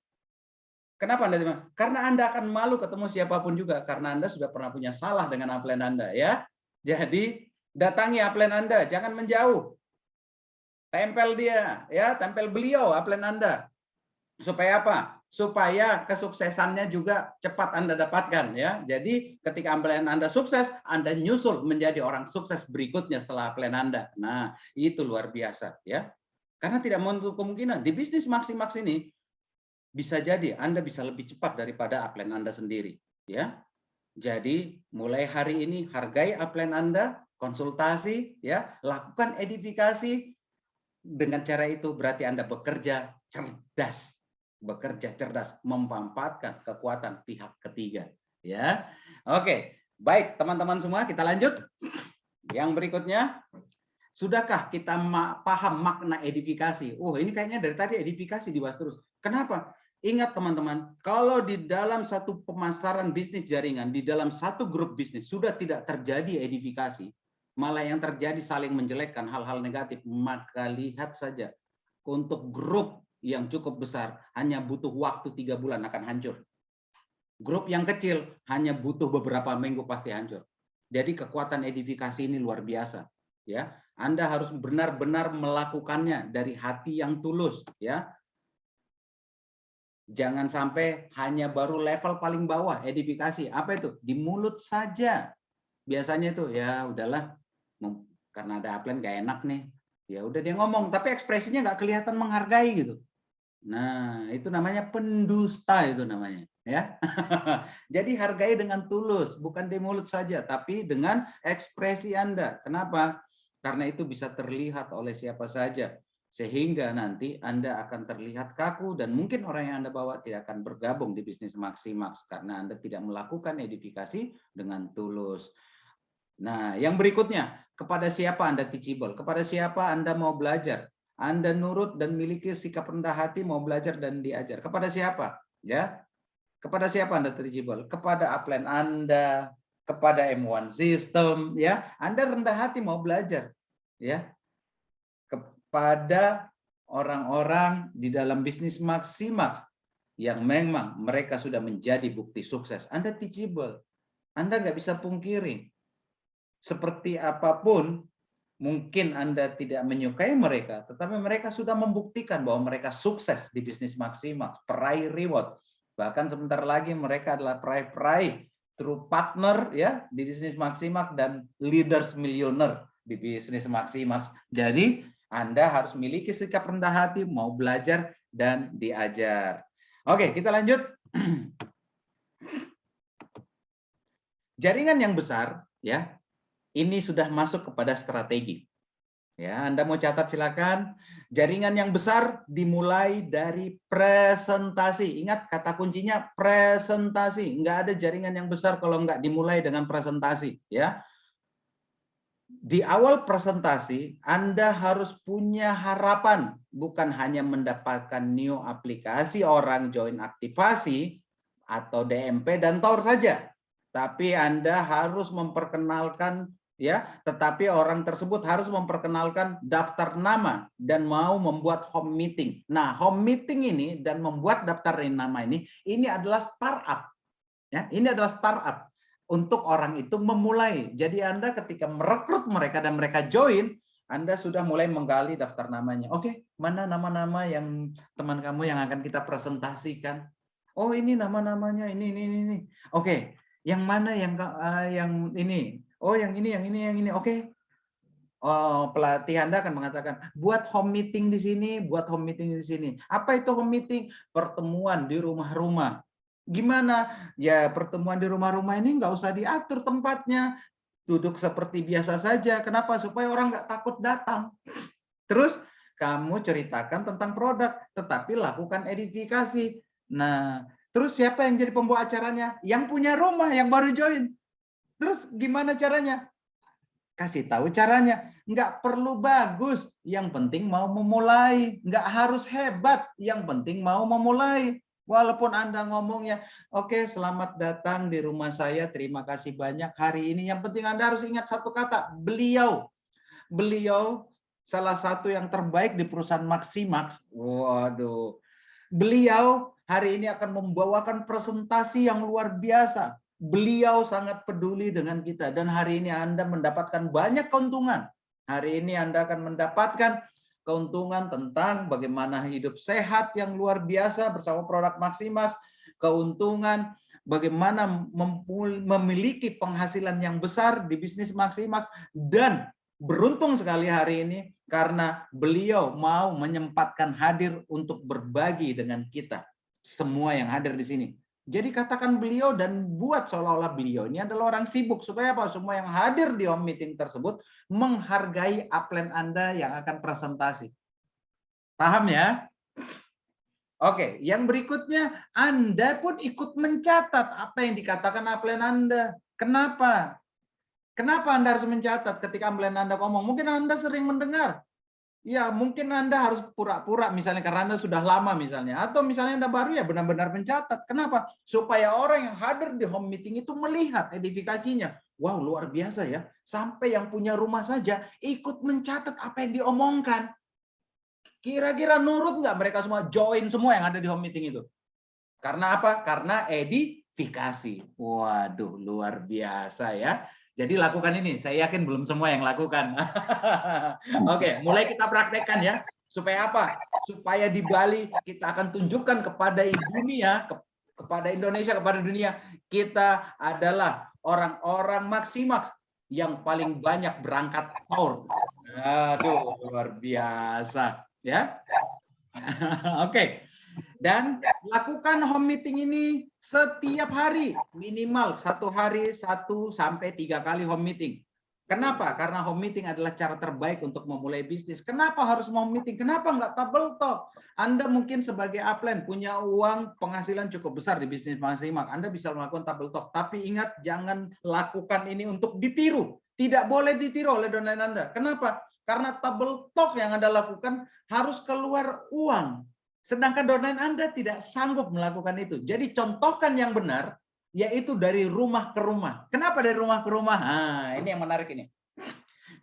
Kenapa Anda? Karena Anda akan malu ketemu siapapun juga, karena Anda sudah pernah punya salah dengan upline Anda, ya. Jadi datangi upline Anda, jangan menjauh. Tempel dia, ya, tempel beliau upline Anda. Supaya apa? Supaya kesuksesannya juga cepat Anda dapatkan, ya. Jadi ketika upline Anda sukses, Anda nyusul menjadi orang sukses berikutnya setelah upline Anda. Nah, itu luar biasa, ya. Karena tidak menutup kemungkinan di bisnis Maximax ini bisa jadi Anda bisa lebih cepat daripada upline Anda sendiri, ya. Jadi mulai hari ini hargai upline Anda, konsultasi, ya, lakukan edifikasi. Dengan cara itu berarti Anda bekerja cerdas, memanfaatkan kekuatan pihak ketiga, ya. Oke, baik teman-teman semua, kita lanjut. Yang berikutnya, sudahkah kita paham makna edifikasi? Ini kayaknya dari tadi edifikasi dibahas terus. Kenapa? Ingat teman-teman, kalau di dalam satu pemasaran bisnis jaringan, di dalam satu grup bisnis sudah tidak terjadi edifikasi, malah yang terjadi saling menjelekkan hal-hal negatif, maka lihat saja untuk grup yang cukup besar hanya butuh waktu 3 bulan akan hancur. Grup yang kecil hanya butuh beberapa minggu pasti hancur. Jadi kekuatan edifikasi ini luar biasa, ya. Anda harus benar-benar melakukannya dari hati yang tulus, ya. Jangan sampai hanya baru level paling bawah edifikasi. Apa itu? Di mulut saja. Biasanya itu ya udahlah, karena ada upline gak enak nih. Ya udah dia ngomong, tapi ekspresinya nggak kelihatan menghargai gitu. Nah, itu namanya pendusta itu namanya, ya. Jadi hargai dengan tulus, bukan di mulut saja, tapi dengan ekspresi Anda. Kenapa? Karena itu bisa terlihat oleh siapa saja. Sehingga nanti Anda akan terlihat kaku dan mungkin orang yang Anda bawa tidak akan bergabung di bisnis Maximax karena Anda tidak melakukan edifikasi dengan tulus. Nah, yang berikutnya, kepada siapa Anda teachable? Kepada siapa Anda mau belajar? Anda nurut dan miliki sikap rendah hati, mau belajar dan diajar. Kepada siapa? Ya. Kepada siapa Anda teachable? Kepada upline Anda, kepada M1 System, ya. Anda rendah hati mau belajar, ya. Kepada orang-orang di dalam bisnis Maximax yang memang mereka sudah menjadi bukti sukses. Anda teachable. Anda nggak bisa pungkiri. Seperti apapun, mungkin Anda tidak menyukai mereka, tetapi mereka sudah membuktikan bahwa mereka sukses di bisnis Maximax, peraih reward. Bahkan sebentar lagi mereka adalah peraih true partner, ya, di bisnis Maximax dan leaders millionaire di bisnis Maximax. Jadi Anda harus memiliki sikap rendah hati, mau belajar dan diajar. Oke, kita lanjut. Jaringan yang besar, ya, ini sudah masuk kepada strategi. Ya, Anda mau catat silakan. Jaringan yang besar dimulai dari presentasi. Ingat kata kuncinya presentasi. Enggak ada jaringan yang besar kalau enggak dimulai dengan presentasi, ya. Di awal presentasi, Anda harus punya harapan, bukan hanya mendapatkan new aplikasi, orang join aktivasi, atau DMP dan TOR saja. Tapi Anda harus memperkenalkan, ya, tetapi orang tersebut harus memperkenalkan daftar nama dan mau membuat home meeting. Nah, home meeting ini dan membuat daftar nama ini adalah startup. Ya, ini adalah startup untuk orang itu memulai. Jadi Anda ketika merekrut mereka dan mereka join, Anda sudah mulai menggali daftar namanya. Oke, mana nama-nama yang teman kamu yang akan kita presentasikan? Oh, ini nama-namanya ini. Oke, yang mana yang ini? Oh, yang ini. Oke. Oh, pelatih Anda akan mengatakan, buat home meeting di sini, buat home meeting di sini. Apa itu home meeting? Pertemuan di rumah-rumah. Gimana? Ya, pertemuan di rumah-rumah ini nggak usah diatur tempatnya. Duduk seperti biasa saja. Kenapa? Supaya orang nggak takut datang. Terus kamu ceritakan tentang produk, tetapi lakukan edifikasi. Nah, terus siapa yang jadi pembawa acaranya? Yang punya rumah, yang baru join. Terus gimana caranya? Kasih tahu caranya. Nggak perlu bagus, yang penting mau memulai. Nggak harus hebat, yang penting mau memulai. Walaupun Anda ngomongnya, oke, selamat datang di rumah saya, terima kasih banyak hari ini. Yang penting Anda harus ingat satu kata, beliau salah satu yang terbaik di perusahaan Maximax. Waduh. Beliau hari ini akan membawakan presentasi yang luar biasa. Beliau sangat peduli dengan kita dan hari ini Anda mendapatkan banyak keuntungan. Hari ini Anda akan mendapatkan keuntungan tentang bagaimana hidup sehat yang luar biasa bersama produk Maximax, keuntungan bagaimana memiliki penghasilan yang besar di bisnis Maximax, dan beruntung sekali hari ini karena beliau mau menyempatkan hadir untuk berbagi dengan kita semua yang hadir di sini. Jadi katakan beliau dan buat seolah-olah beliau ini adalah orang sibuk, supaya apa? Semua yang hadir di home meeting tersebut menghargai upline Anda yang akan presentasi. Paham ya? Oke, yang berikutnya Anda pun ikut mencatat apa yang dikatakan upline Anda. Kenapa? Kenapa Anda harus mencatat ketika upline Anda ngomong? Mungkin Anda sering mendengar. Ya, mungkin Anda harus pura-pura misalnya karena Anda sudah lama misalnya. Atau misalnya Anda baru ya benar-benar mencatat. Kenapa? Supaya orang yang hadir di home meeting itu melihat edifikasinya. Wow, luar biasa ya. Sampai yang punya rumah saja ikut mencatat apa yang diomongkan. Kira-kira nurut nggak mereka semua join semua yang ada di home meeting itu? Karena apa? Karena edifikasi. Waduh, luar biasa ya. Jadi lakukan ini. Saya yakin belum semua yang lakukan. Oke, mulai kita praktekkan ya. Supaya apa? Supaya di Bali kita akan tunjukkan kepada dunia, kepada Indonesia, kepada dunia, kita adalah orang-orang Maximax yang paling banyak berangkat tour. Aduh, luar biasa ya. Oke. Dan lakukan home meeting ini setiap hari, minimal 1 hari 1 sampai 3 kali home meeting. Kenapa? Karena home meeting adalah cara terbaik untuk memulai bisnis. Kenapa harus home meeting? Kenapa nggak table talk? Anda mungkin sebagai upline punya uang penghasilan cukup besar di bisnis Maximax. Anda bisa melakukan table talk. Tapi ingat, jangan lakukan ini untuk ditiru. Tidak boleh ditiru oleh downline Anda. Kenapa? Karena table talk yang Anda lakukan harus keluar uang. Sedangkan downline Anda tidak sanggup melakukan itu. Jadi contohkan yang benar, yaitu dari rumah ke rumah. Kenapa dari rumah ke rumah? Nah, ini yang menarik ini.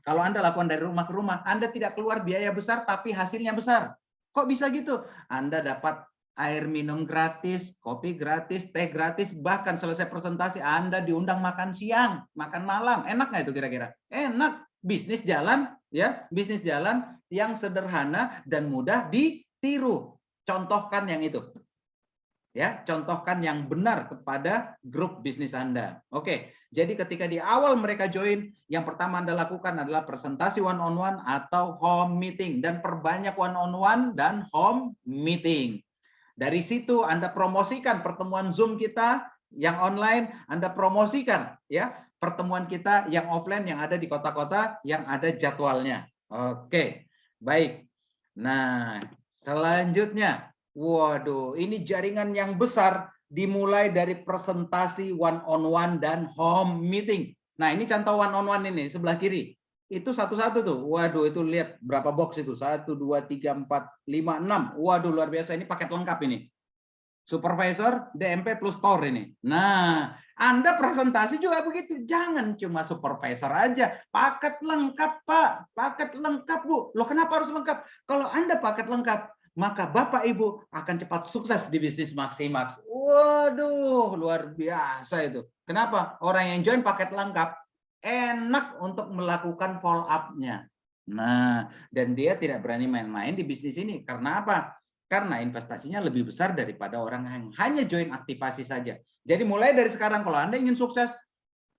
Kalau Anda lakukan dari rumah ke rumah, Anda tidak keluar biaya besar, tapi hasilnya besar. Kok bisa gitu? Anda dapat air minum gratis, kopi gratis, teh gratis, bahkan selesai presentasi Anda diundang makan siang, makan malam. Enak nggak itu kira-kira? Enak. Bisnis jalan, ya, bisnis jalan yang sederhana dan mudah ditiru. Contohkan yang itu. Ya, contohkan yang benar kepada grup bisnis Anda. Oke, jadi ketika di awal mereka join, yang pertama Anda lakukan adalah presentasi one-on-one atau home meeting. Dan perbanyak one-on-one dan home meeting. Dari situ Anda promosikan pertemuan Zoom kita yang online, Anda promosikan ya pertemuan kita yang offline yang ada di kota-kota yang ada jadwalnya. Oke, baik. Nah, selanjutnya, waduh, ini jaringan yang besar dimulai dari presentasi one-on-one dan home meeting. Nah, ini contoh one-on-one ini sebelah kiri. Itu satu-satu tuh. Waduh, itu lihat berapa box itu. 1, 2, 3, 4, 5, 6. Waduh, luar biasa. Ini paket lengkap ini. Supervisor, DMP plus TOR ini. Nah, Anda presentasi juga begitu. Jangan cuma supervisor aja. Paket lengkap, Pak. Paket lengkap, Bu. Loh, kenapa harus lengkap? Kalau Anda paket lengkap, maka Bapak Ibu akan cepat sukses di bisnis Maximax. Waduh, luar biasa itu. Kenapa? Orang yang join paket lengkap enak untuk melakukan follow up-nya. Nah, dan dia tidak berani main-main di bisnis ini. Karena apa? Karena investasinya lebih besar daripada orang yang hanya join aktivasi saja. Jadi mulai dari sekarang kalau Anda ingin sukses,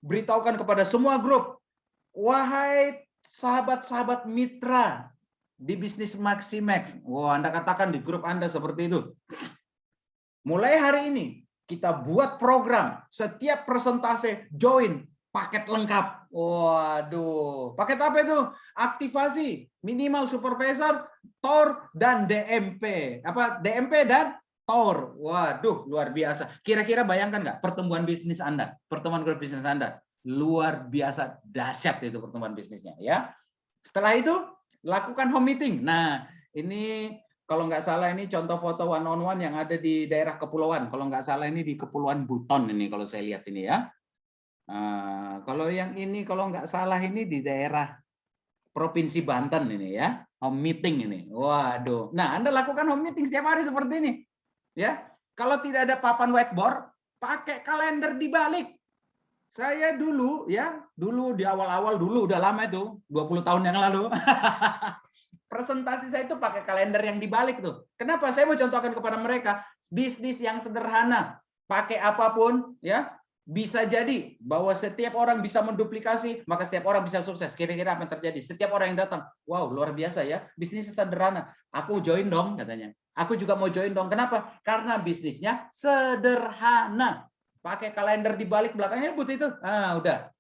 beritahukan kepada semua grup, wahai sahabat-sahabat mitra di bisnis Maximax. Wah, Anda katakan di grup Anda seperti itu. Mulai hari ini kita buat program, setiap presentasi join paket lengkap. Waduh, paket apa itu? Aktivasi, minimal supervisor, TOR dan DMP. Apa DMP dan TOR? Waduh, luar biasa. Kira-kira bayangkan nggak pertumbuhan bisnis Anda, pertumbuhan grup bisnis Anda? Luar biasa dahsyat itu pertumbuhan bisnisnya ya. Setelah itu lakukan home meeting. Nah, ini kalau nggak salah ini contoh foto one on one yang ada di daerah kepulauan. Kalau nggak salah ini di Kepulauan Buton ini kalau saya lihat ini ya. Kalau yang ini kalau nggak salah ini di daerah Provinsi Banten ini ya, home meeting ini. Waduh. Nah, Anda lakukan home meeting setiap hari seperti ini. Ya. Kalau tidak ada papan whiteboard, pakai kalender dibalik. Saya dulu ya, dulu di awal-awal dulu udah lama itu, 20 tahun yang lalu. Presentasi saya itu pakai kalender yang dibalik tuh. Kenapa? Saya mau contohkan kepada mereka bisnis yang sederhana, pakai apapun ya, bisa jadi bahwa setiap orang bisa menduplikasi, maka setiap orang bisa sukses. Kira-kira apa yang terjadi? Setiap orang yang datang, wow luar biasa ya, bisnis sederhana. Aku join dong katanya. Aku juga mau join dong. Kenapa? Karena bisnisnya sederhana. Pakai kalender dibalik belakangnya butuh itu. Ah, udah.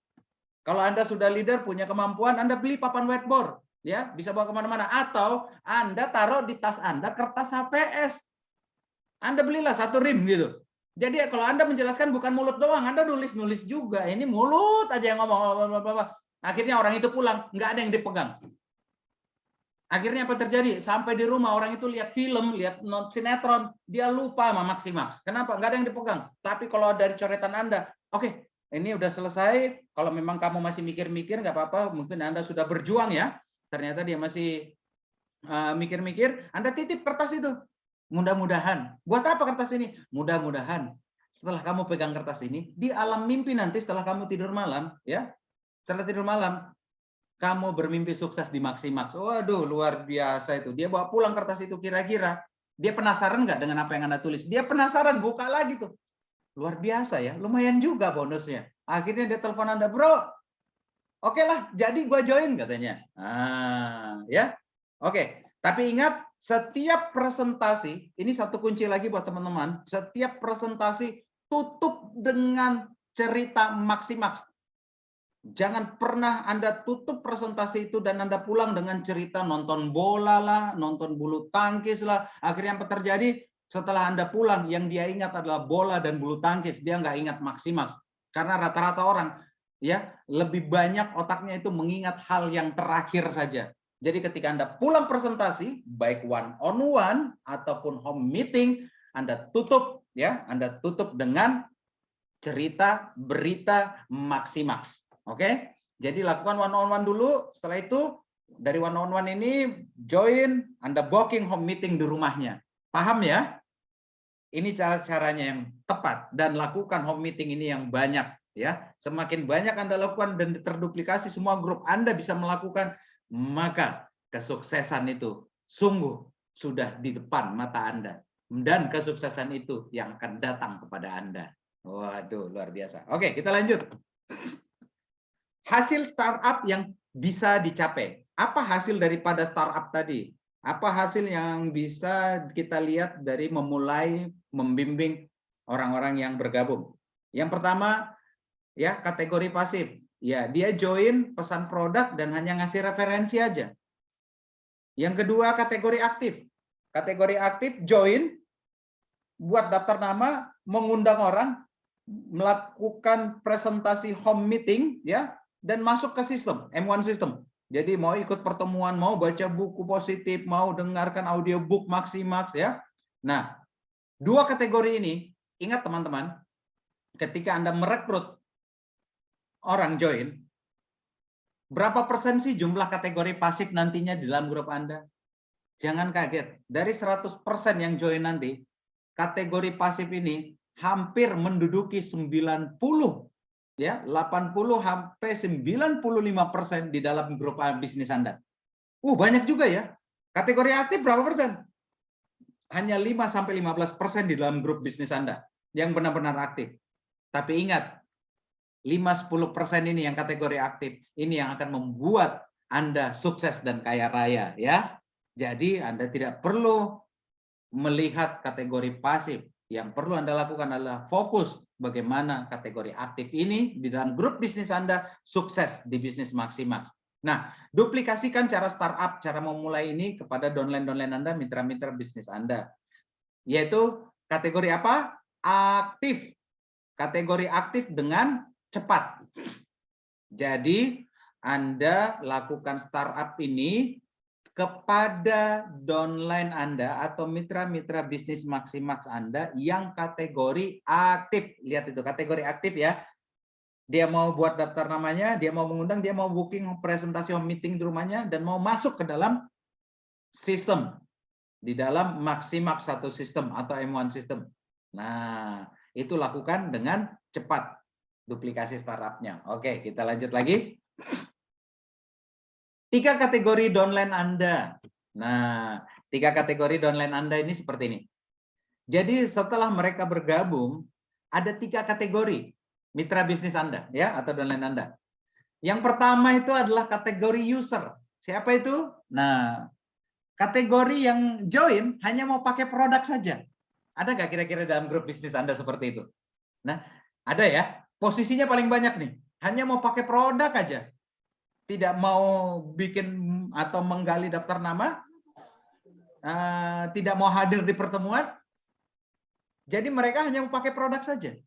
Kalau Anda sudah leader, punya kemampuan, Anda beli papan whiteboard. Ya, bisa bawa kemana-mana. Atau Anda taruh di tas Anda kertas HVS. Anda belilah 1 rim gitu. Jadi kalau Anda menjelaskan bukan mulut doang, Anda nulis-nulis juga. Ini mulut aja yang ngomong. Akhirnya orang itu pulang, nggak ada yang dipegang. Akhirnya apa terjadi? Sampai di rumah orang itu lihat film, lihat sinetron, dia lupa sama Maximax. Kenapa? Nggak ada yang dipegang. Tapi kalau dari coretan Anda, oke, ini udah selesai. Kalau memang kamu masih mikir-mikir, nggak apa-apa. Mungkin Anda sudah berjuang ya. Ternyata dia masih mikir-mikir. Anda titip kertas itu. Mudah-mudahan. Buat apa kertas ini? Mudah-mudahan setelah kamu pegang kertas ini, di alam mimpi nanti setelah kamu tidur malam, ya, setelah tidur malam, kamu bermimpi sukses di Maximax. Waduh, luar biasa itu. Dia bawa pulang kertas itu kira-kira. Dia penasaran nggak dengan apa yang Anda tulis? Dia penasaran, buka lagi tuh. Luar biasa ya, lumayan juga bonusnya. Akhirnya dia telepon Anda, bro. Oke lah, jadi gua join katanya. Ya, oke. Tapi ingat, setiap presentasi, ini satu kunci lagi buat teman-teman, setiap presentasi tutup dengan cerita Maximax. Jangan pernah Anda tutup presentasi itu dan Anda pulang dengan cerita nonton bola lah, nonton bulu tangkis lah. Akhirnya apa terjadi? Setelah Anda pulang, yang dia ingat adalah bola dan bulu tangkis. Dia nggak ingat Maximax. Karena rata-rata orang ya lebih banyak otaknya itu mengingat hal yang terakhir saja. Jadi ketika Anda pulang presentasi, baik one-on-one ataupun home meeting, Anda tutup ya, Anda tutup dengan cerita berita Maximax. Oke? Jadi lakukan one-on-one dulu, setelah itu dari one-on-one ini join, Anda booking home meeting di rumahnya. Paham ya? Ini cara-caranya yang tepat dan lakukan home meeting ini yang banyak ya. Semakin banyak Anda lakukan dan terduplikasi semua grup Anda bisa melakukan, maka kesuksesan itu sungguh sudah di depan mata Anda. Dan kesuksesan itu yang akan datang kepada Anda. Waduh, luar biasa. Oke, kita lanjut. Hasil startup yang bisa dicapai. Apa hasil daripada startup tadi? Apa hasil yang bisa kita lihat dari memulai membimbing orang-orang yang bergabung? Yang pertama, ya kategori pasif. Ya, dia join pesan produk dan hanya ngasih referensi aja. Yang kedua, kategori aktif. Kategori aktif join, buat daftar nama, mengundang orang, melakukan presentasi home meeting, ya, dan masuk ke sistem M1 system. Jadi mau ikut pertemuan, mau baca buku positif, mau dengarkan audiobook Maximax, ya. Nah, 2 kategori ini, ingat teman-teman, ketika Anda merekrut orang join, berapa persen sih jumlah kategori pasif nantinya di dalam grup Anda? Jangan kaget, dari 100% yang join nanti, kategori pasif ini hampir menduduki 90, ya, 80 sampai 95% di dalam grup bisnis Anda. Banyak juga ya. Kategori aktif berapa persen? Hanya 5 sampai 15% di dalam grup bisnis Anda yang benar-benar aktif. Tapi ingat, 5-10% ini yang kategori aktif, ini yang akan membuat Anda sukses dan kaya raya, ya. Jadi Anda tidak perlu melihat kategori pasif. Yang perlu Anda lakukan adalah fokus bagaimana kategori aktif ini di dalam grup bisnis Anda sukses di bisnis Maximax. Nah, duplikasikan cara startup, cara memulai ini kepada downline-downline Anda, mitra-mitra bisnis Anda. Yaitu kategori apa? Aktif. Kategori aktif dengan cepat. Jadi, Anda lakukan startup ini kepada downline Anda atau mitra-mitra bisnis Maximax Anda yang kategori aktif. Lihat itu, kategori aktif ya. dia mau buat daftar namanya, dia mau mengundang, dia mau booking presentasi meeting di rumahnya, dan mau masuk ke dalam sistem, di dalam Maximax satu sistem atau M1 sistem. Nah, itu lakukan dengan cepat duplikasi startupnya. Oke, kita lanjut lagi. 3 kategori downline Anda. Nah, 3 kategori downline Anda ini seperti ini. Jadi setelah mereka bergabung, ada 3 kategori mitra bisnis Anda, ya, atau downline Anda. Yang pertama itu adalah kategori user. Siapa itu? Nah, kategori yang join hanya mau pakai produk saja. Ada nggak kira-kira dalam grup bisnis Anda seperti itu? Nah, ada ya. Posisinya paling banyak nih. Hanya mau pakai produk aja. Tidak mau bikin atau menggali daftar nama. Tidak mau hadir di pertemuan. Jadi mereka hanya mau pakai produk saja.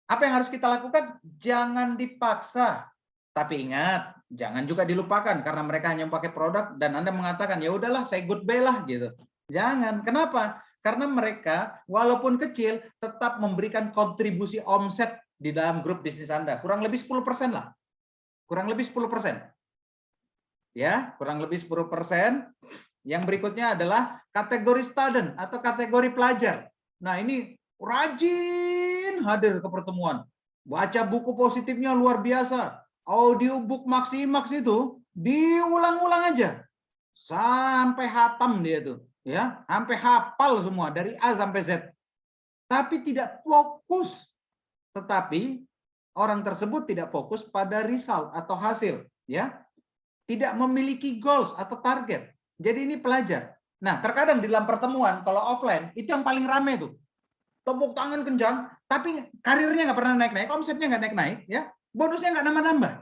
Apa yang harus kita lakukan? Jangan dipaksa. Tapi ingat, jangan juga dilupakan karena mereka hanya pakai produk dan Anda mengatakan ya udahlah saya goodbye lah gitu. Jangan. Kenapa? Karena mereka walaupun kecil tetap memberikan kontribusi omset di dalam grup bisnis Anda. Kurang lebih 10% lah. Kurang lebih 10%. Ya, kurang lebih 10%. Yang berikutnya adalah kategori student atau kategori pelajar. Nah, ini rajin hadir ke pertemuan. Baca buku positifnya luar biasa. Audiobook Maximax itu diulang-ulang aja. Sampai hatam dia tuh. Ya, sampai hafal semua dari A sampai Z. Tapi tidak fokus. Tetapi orang tersebut tidak fokus pada result atau hasil. Ya, tidak memiliki goals atau target. Jadi ini pelajar. Nah, terkadang di dalam pertemuan, kalau offline, itu yang paling rame tuh. Tepuk tangan kencang, tapi karirnya nggak pernah naik-naik, omsetnya nggak naik-naik, ya, bonusnya nggak nambah-nambah.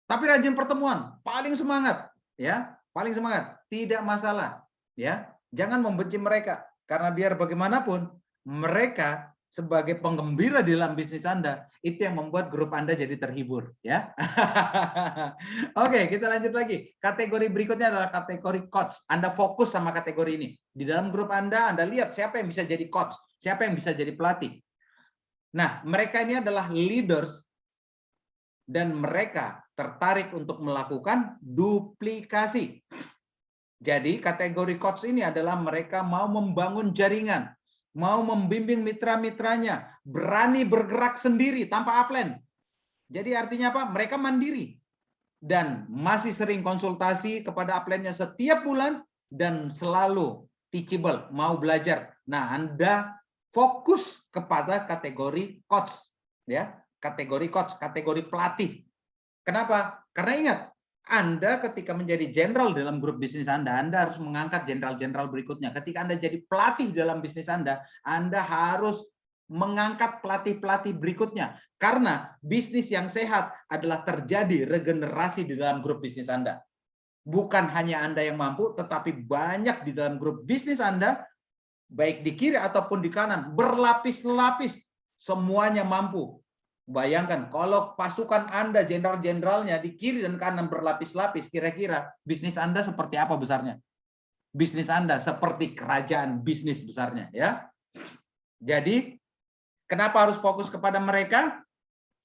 Tapi rajin pertemuan, paling semangat, ya, paling semangat, tidak masalah, ya. Jangan membenci mereka, karena biar bagaimanapun mereka sebagai penggembira di dalam bisnis Anda, itu yang membuat grup Anda jadi terhibur, ya. Oke, kita lanjut lagi. Kategori berikutnya adalah kategori coach. Anda fokus sama kategori ini. Di dalam grup Anda lihat siapa yang bisa jadi coach, siapa yang bisa jadi pelatih. Nah, mereka ini adalah leaders dan mereka tertarik untuk melakukan duplikasi. Jadi, kategori coach ini adalah mereka mau membangun jaringan, mau membimbing mitra-mitranya, berani bergerak sendiri tanpa upline. Jadi artinya apa? Mereka mandiri dan masih sering konsultasi kepada upline-nya setiap bulan dan selalu teachable, mau belajar. Nah, Anda fokus kepada kategori coach, ya, kategori coach, kategori pelatih. Kenapa? Karena ingat, Anda ketika menjadi jenderal dalam grup bisnis Anda harus mengangkat jenderal-jenderal berikutnya. Ketika Anda jadi pelatih dalam bisnis Anda harus mengangkat pelatih-pelatih berikutnya. Karena bisnis yang sehat adalah terjadi regenerasi di dalam grup bisnis Anda. Bukan hanya Anda yang mampu, tetapi banyak di dalam grup bisnis Anda, baik di kiri ataupun di kanan, berlapis-lapis, semuanya mampu. Bayangkan kalau pasukan Anda, jenderal-jenderalnya di kiri dan kanan berlapis-lapis, kira-kira bisnis Anda seperti apa besarnya? Bisnis Anda seperti kerajaan bisnis besarnya, ya. Jadi, kenapa harus fokus kepada mereka?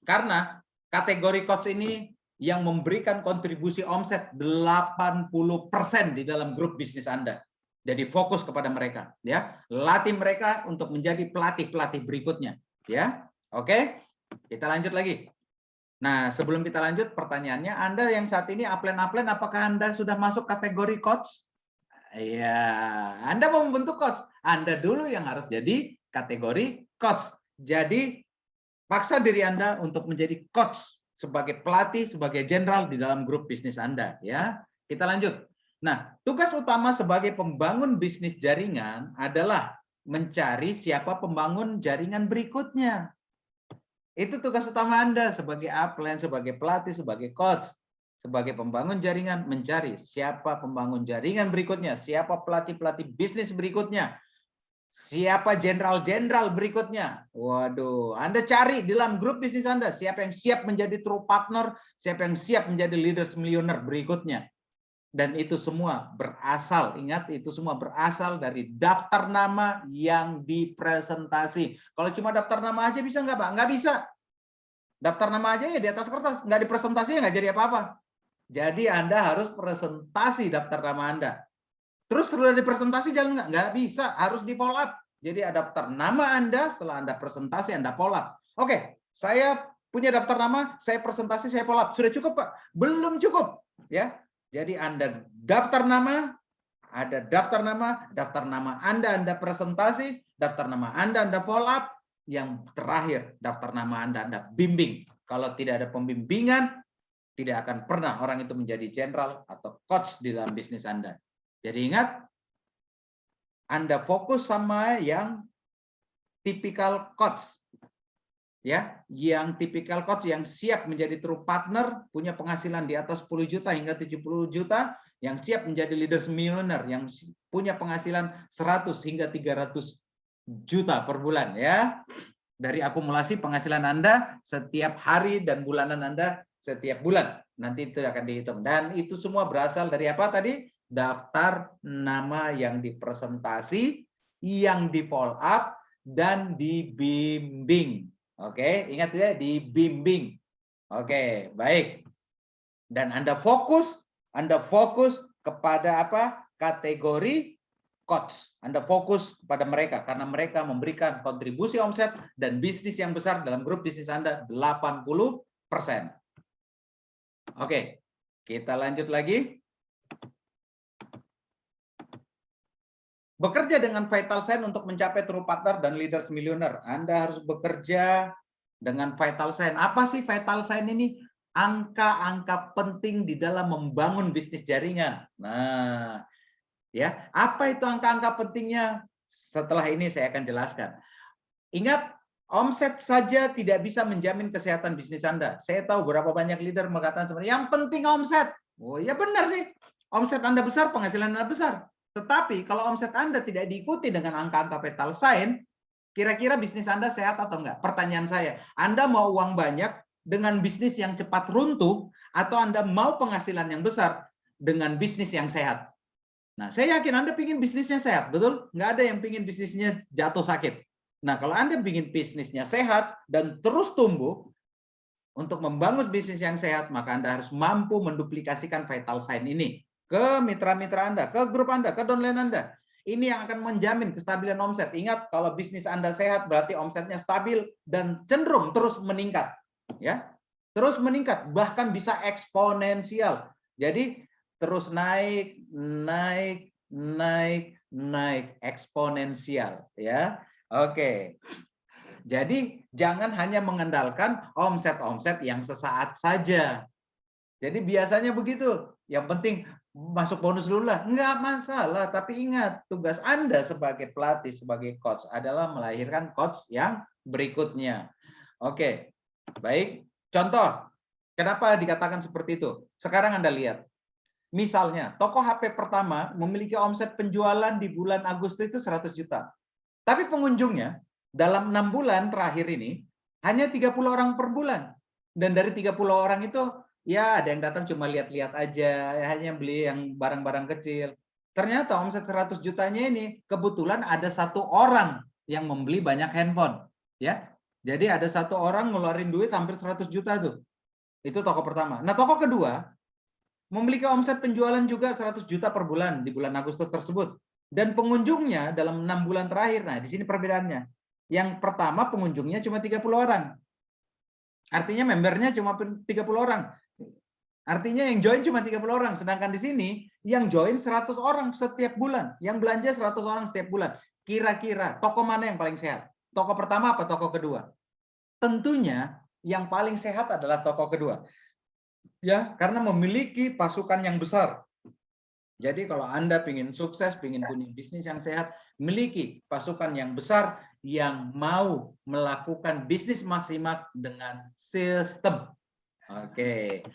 Karena kategori coach ini yang memberikan kontribusi omset 80% di dalam grup bisnis Anda. Jadi fokus kepada mereka, ya. Latih mereka untuk menjadi pelatih-pelatih berikutnya, ya. Oke? Kita lanjut lagi. Nah, sebelum kita lanjut, pertanyaannya, Anda yang saat ini upline, apakah Anda sudah masuk kategori coach? Iya, Anda mau membentuk coach. Anda dulu yang harus jadi kategori coach. Jadi, paksa diri Anda untuk menjadi coach sebagai pelatih, sebagai jenderal di dalam grup bisnis Anda. Ya, kita lanjut. Nah, tugas utama sebagai pembangun bisnis jaringan adalah mencari siapa pembangun jaringan berikutnya. Itu tugas utama Anda sebagai upline, sebagai pelatih, sebagai coach, sebagai pembangun jaringan, mencari siapa pembangun jaringan berikutnya, siapa pelatih-pelatih bisnis berikutnya, siapa jenderal-jenderal berikutnya. Waduh, Anda cari di dalam grup bisnis Anda, siapa yang siap menjadi true partner, siapa yang siap menjadi leaders millionaire berikutnya. Dan itu semua berasal, ingat, itu semua berasal dari daftar nama yang dipresentasi. Kalau cuma daftar nama aja bisa nggak, Pak? Nggak bisa. Daftar nama aja ya di atas kertas, nggak dipresentasinya nggak jadi apa-apa. Jadi Anda harus presentasi daftar nama Anda. Terus kalau di presentasi jangan nggak bisa, harus di follow up. Jadi ada daftar nama Anda, setelah Anda presentasi Anda follow up. Oke, saya punya daftar nama, saya presentasi, saya follow up. Sudah cukup, Pak? Belum cukup, ya. Jadi Anda daftar nama, ada daftar nama Anda presentasi, daftar nama Anda follow up, yang terakhir daftar nama Anda bimbing. Kalau tidak ada pembimbingan, tidak akan pernah orang itu menjadi jenderal atau coach di dalam bisnis Anda. Jadi ingat, Anda fokus sama yang tipikal coach. Ya, yang tipikal coach yang siap menjadi true partner, punya penghasilan di atas 10 juta hingga 70 juta, yang siap menjadi leaders millionaire, yang punya penghasilan 100 hingga 300 juta per bulan, ya. Dari akumulasi penghasilan Anda setiap hari dan bulanan Anda setiap bulan. Nanti itu akan dihitung. Dan itu semua berasal dari apa tadi? Daftar nama yang dipresentasi, yang di follow up, dan dibimbing. Oke, ingat ya, dibimbing. Oke, baik. Dan Anda fokus kepada apa? Kategori coach. Anda fokus kepada mereka karena mereka memberikan kontribusi omset dan bisnis yang besar dalam grup bisnis Anda 80%. Oke, kita lanjut lagi. Bekerja dengan vital sign untuk mencapai true partner dan leaders millionaire. Anda harus bekerja dengan vital sign. Apa sih vital sign ini? Angka-angka penting di dalam membangun bisnis jaringan. Nah, ya, apa itu angka-angka pentingnya? Setelah ini saya akan jelaskan. Ingat, omset saja tidak bisa menjamin kesehatan bisnis Anda. Saya tahu berapa banyak leader mengatakan sebenarnya yang penting omset. Oh ya benar sih, omset Anda besar, penghasilan Anda besar. Tetapi kalau omset Anda tidak diikuti dengan angka-angka vital sign, kira-kira bisnis Anda sehat atau enggak? Pertanyaan saya, Anda mau uang banyak dengan bisnis yang cepat runtuh, atau Anda mau penghasilan yang besar dengan bisnis yang sehat? Nah, saya yakin Anda ingin bisnisnya sehat, betul? Nggak ada yang ingin bisnisnya jatuh sakit. Nah, kalau Anda ingin bisnisnya sehat dan terus tumbuh, untuk membangun bisnis yang sehat, maka Anda harus mampu menduplikasikan vital sign ini ke mitra-mitra Anda, ke grup Anda, ke downline Anda. Ini yang akan menjamin kestabilan omset. Ingat, kalau bisnis Anda sehat, berarti omsetnya stabil dan cenderung terus meningkat. Ya, terus meningkat, bahkan bisa eksponensial. Jadi, terus naik, eksponensial, ya. Oke. Jadi jangan hanya mengandalkan omset-omset yang sesaat saja. Jadi biasanya begitu. Yang penting masuk bonus dulu lah. Enggak masalah, tapi ingat, tugas Anda sebagai pelatih, sebagai coach adalah melahirkan coach yang berikutnya. Oke. Baik. Contoh, kenapa dikatakan seperti itu? Sekarang Anda lihat. Misalnya, toko HP pertama memiliki omset penjualan di bulan Agustus itu 100 juta. Tapi pengunjungnya dalam 6 bulan terakhir ini hanya 30 orang per bulan. Dan dari 30 orang itu, ya ada yang datang cuma lihat-lihat aja, hanya beli yang barang-barang kecil. Ternyata omset 100 jutanya ini kebetulan ada satu orang yang membeli banyak handphone. Ya, jadi ada satu orang ngeluarin duit hampir 100 juta tuh. Itu toko pertama. Nah, toko kedua memiliki omset penjualan juga 100 juta per bulan di bulan Agustus tersebut. Dan pengunjungnya dalam 6 bulan terakhir, nah di sini perbedaannya. Yang pertama pengunjungnya cuma 30 orang. Artinya membernya cuma 30 orang. Artinya yang join cuma 30 orang. Sedangkan di sini yang join 100 orang setiap bulan. Yang belanja 100 orang setiap bulan. Kira-kira toko mana yang paling sehat? Toko pertama apa toko kedua? Tentunya yang paling sehat adalah toko kedua. Ya, karena memiliki pasukan yang besar. Jadi kalau Anda ingin sukses, ingin punya bisnis yang sehat, miliki pasukan yang besar yang mau melakukan bisnis maksimal dengan sistem. Oke,